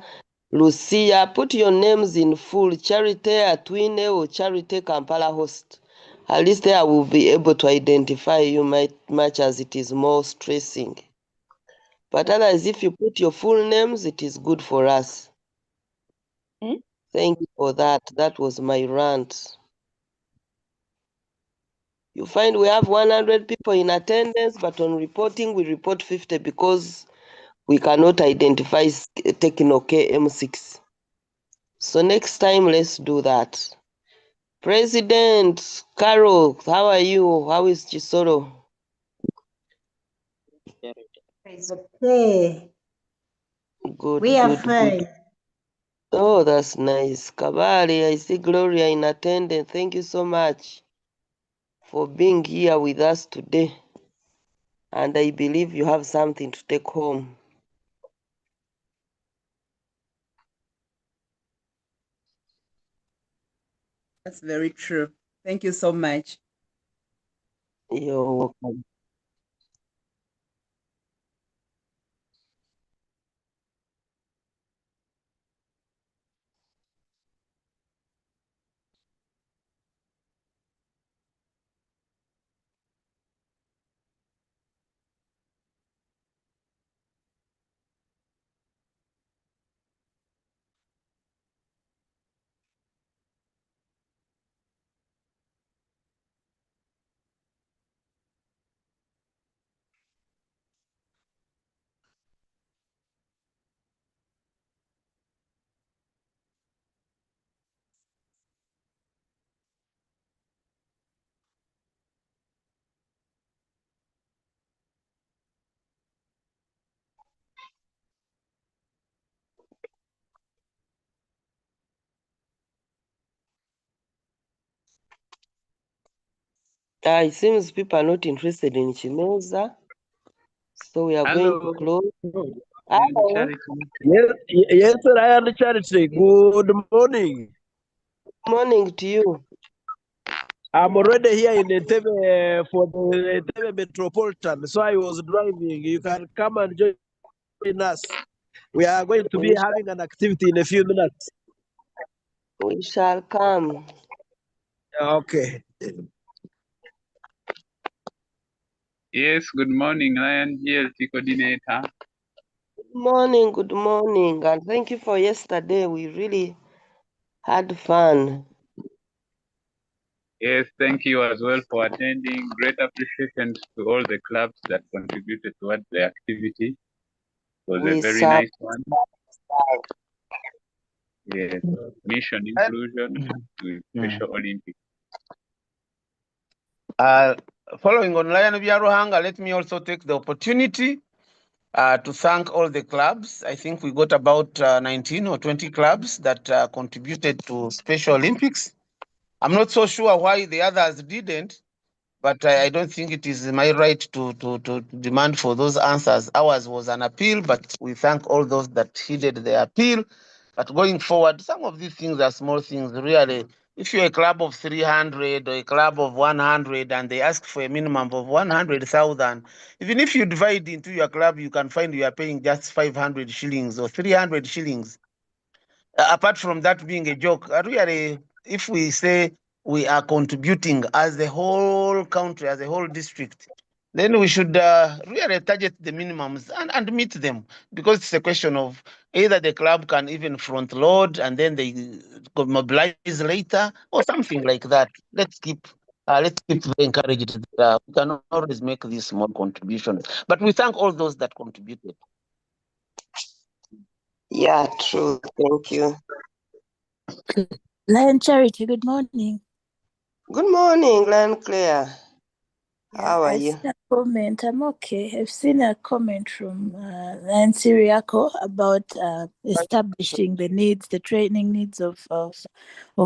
S8: Lucia, put your names in full. Charity Atwine or Charity Kampala host. At least I will be able to identify you much as it is more stressing. But otherwise, if you put your full names, it is good for us. Thank you for that. That was my rant. You find we have 100 people in attendance, but on reporting, we report 50 because we cannot identify techno KM6. So next time, let's do that. President Carol, how are you? How is Chisoro?
S9: It's okay.
S8: Good,
S9: We are
S8: good,
S9: fine.
S8: good. Oh, that's nice. Kabali, I see Gloria in attendance. Thank you so much for being here with us today. And I believe you have something to take home.
S10: That's very true. Thank you so much.
S8: You're welcome. It seems people are not interested in Chimeza. So we are going to close. Hello.
S3: Yes, sir, I am Charity. Good morning.
S8: Good morning to you.
S3: I'm already here in Entebbe for the Entebbe Metropolitan, so I was driving. You can come and join us. We are going to be having an activity in a few minutes.
S8: We shall come.
S3: Okay.
S11: Yes, good morning, Lion GLT coordinator.
S8: Good morning, and thank you for yesterday. We really had fun.
S11: Yes, thank you as well for attending. Great appreciation to all the clubs that contributed towards the activity. It was a very nice one. Yes, mission inclusion with Special Olympics.
S7: Following on Lion Biaruhanga, let me also take the opportunity to thank all the clubs. I think we got about 19 or 20 clubs that contributed to Special Olympics. I'm not so sure why the others didn't, but I don't think it is my right to demand for those answers. Ours was an appeal, but we thank all those that heeded the appeal. But going forward, some of these things are small things, really. If you're a club of 300 or a club of 100 and they ask for a minimum of 100,000, even if you divide into your club, you can find you are paying just 500 shillings or 300 shillings. Apart from that being a joke, really, if we say we are contributing as the whole country, as a whole district, then we should really target the minimums and meet them, because it's a question of either the club can even front load and then they mobilize later or something like that. Let's keep encouraged that we can always make these small contributions. But we thank all those that contributed.
S8: Yeah, true. Thank you.
S12: Lion Charity, good morning.
S8: Good morning, Lion Claire. How are you?
S12: I've seen a comment. I'm okay. I've seen a comment from Lion Siriako about establishing the needs, the training needs of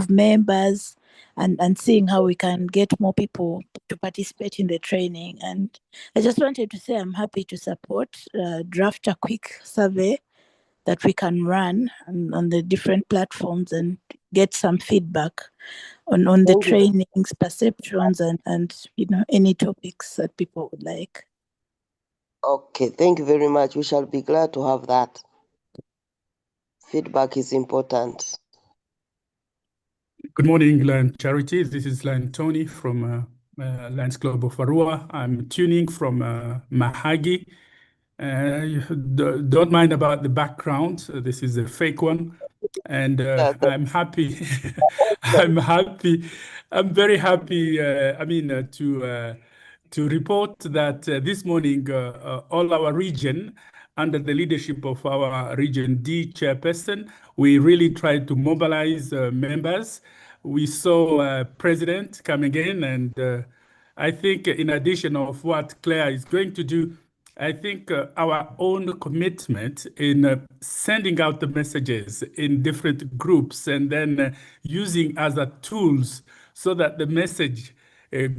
S12: members, and seeing how we can get more people to participate in the training. And I just wanted to say I'm happy to support, draft a quick survey that we can run on the different platforms and get some feedback on the trainings, perceptions, and any topics that people would like.
S8: Okay, thank you very much. We shall be glad to have that. Feedback is important.
S13: Good morning, Lion Charity. This is Lion Tony from Lions Club of Arua. I'm tuning from Mahagi. Don't mind about the background. This is a fake one. And I'm happy. I'm happy I'm very happy, to report that this morning, all our region, under the leadership of our Region D chairperson, we really tried to mobilize members. We saw President coming in, and I think in addition of what Claire is going to do, I think our own commitment in sending out the messages in different groups and then using as a tools so that the message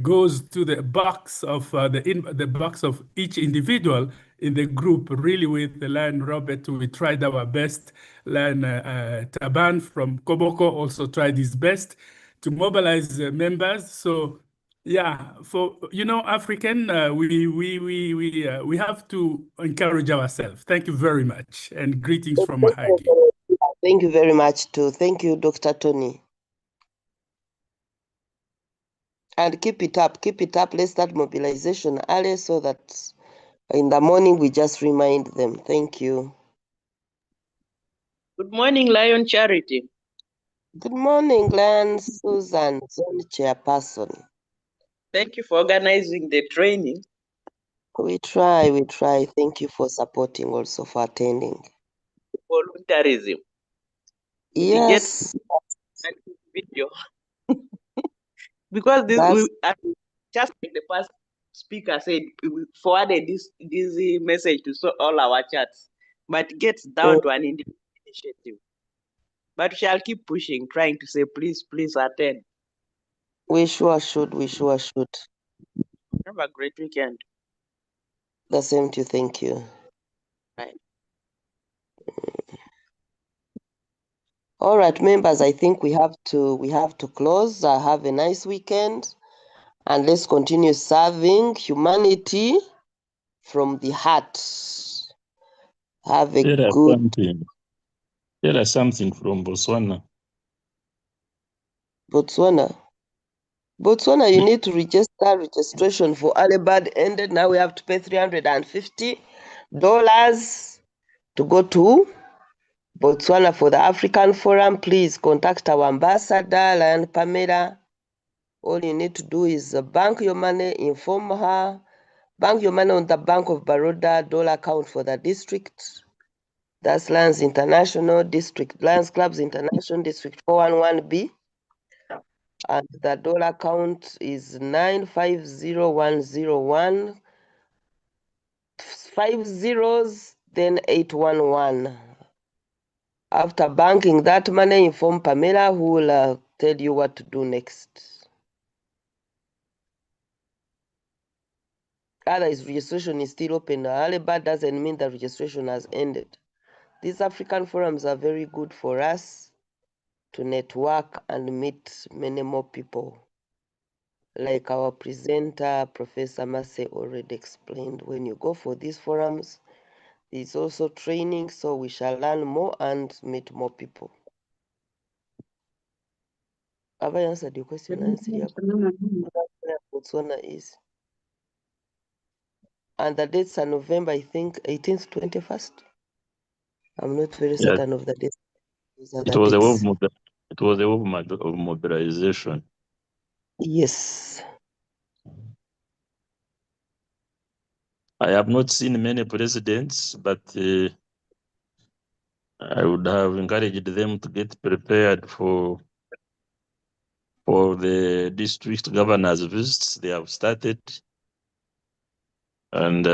S13: goes to the box of the box of each individual in the group. Really, with the line Robert, we tried our best. Line Taban from Koboko also tried his best to mobilize members. So yeah, for African, we have to encourage ourselves. Thank you very much, and greetings from Mahagi.
S8: Thank you very much too. Thank you, Dr. Tony. And keep it up, keep it up. Let's start mobilization early so that in the morning we just remind them. Thank you.
S14: Good morning, Lion Charity.
S8: Good morning, Glenn Susan, Zone Chairperson.
S14: Thank you for organizing the training.
S8: We try. Thank you for supporting, also for attending.
S14: Voluntarism.
S8: Yes.
S14: Video. Because this just like the past speaker said, we forwarded this message to all our chats, but it gets down to an individual initiative. But we shall keep pushing, trying to say, please attend.
S8: We sure should.
S14: Have a great weekend.
S8: The same to you. Thank you.
S14: Right.
S8: All right, members, I think we have to close. Have a nice weekend, and let's continue serving humanity from the heart. Have a good.
S15: There is something from Botswana.
S8: Botswana, you need to register. Registration for early bird ended. Now we have to pay $350 to go to Botswana for the African Forum. Please contact our ambassador, Lion Pamela. All you need to do is bank your money, inform her, bank your money on the Bank of Baroda dollar account for the district. That's Lions International District, Lions Clubs International District 411B. And the dollar account is 950101 5 zeros, then 811. After banking that money, inform Pamela, who will tell you what to do next. Otherwise, registration is still open. Early bird doesn't mean that registration has ended. These African forums are very good for us to network and meet many more people. Like our presenter, Professor Massey, already explained, when you go for these forums, there's also training, so we shall learn more and meet more people. Have I answered your question, Nancy? Botswana is. And the dates are November, I think, 18th, 21st. I'm not very certain of the dates.
S15: It was a web of mobilization.
S8: Yes.
S15: I have not seen many presidents, but I would have encouraged them to get prepared for the district governors' visits. They have started, and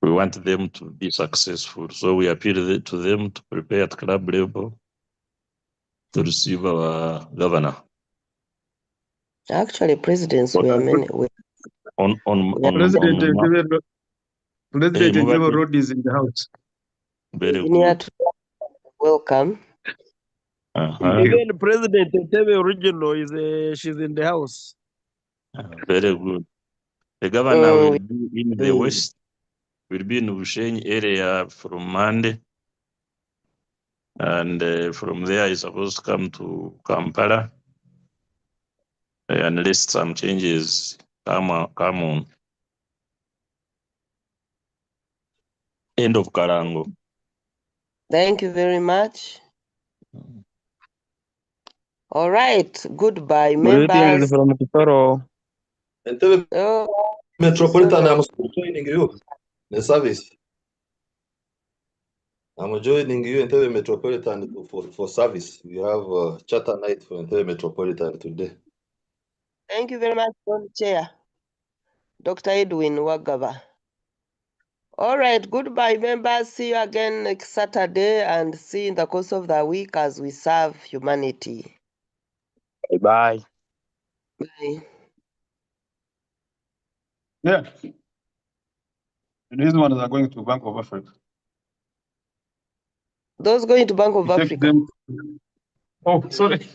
S15: we want them to be successful. So we appeal to them to prepare at club level to receive our governor.
S8: Actually, presidents were many.
S3: President Entebbe Road is in the house.
S15: Very good.
S8: Welcome.
S3: Even President Entebbe original is she's in the house.
S15: Very good. The governor will be in the west, will be in Ushenyi area from Monday. And from there, he's supposed to come to Kampala. Unless some changes come on. End of Karango.
S8: Thank you very much. All right. Goodbye,
S15: Greetings
S8: members.
S15: from Kitoro.
S16: Entebbe
S8: Oh,
S16: Metropolitan,
S8: Sisolo.
S16: I'm joining you. The service. I'm joining you in Entebbe Metropolitan for service. We have charter night for Entebbe Metropolitan today.
S8: Thank you very much, Chair. Dr. Edwin Wagaba. All right, goodbye, members. See you again next Saturday and see you in the course of the week as we serve humanity.
S15: Bye.
S8: Bye.
S17: Yeah. These ones are going to Bank of Africa.
S8: Those going to Bank of
S17: You take
S8: Africa.
S17: them. Oh, sorry.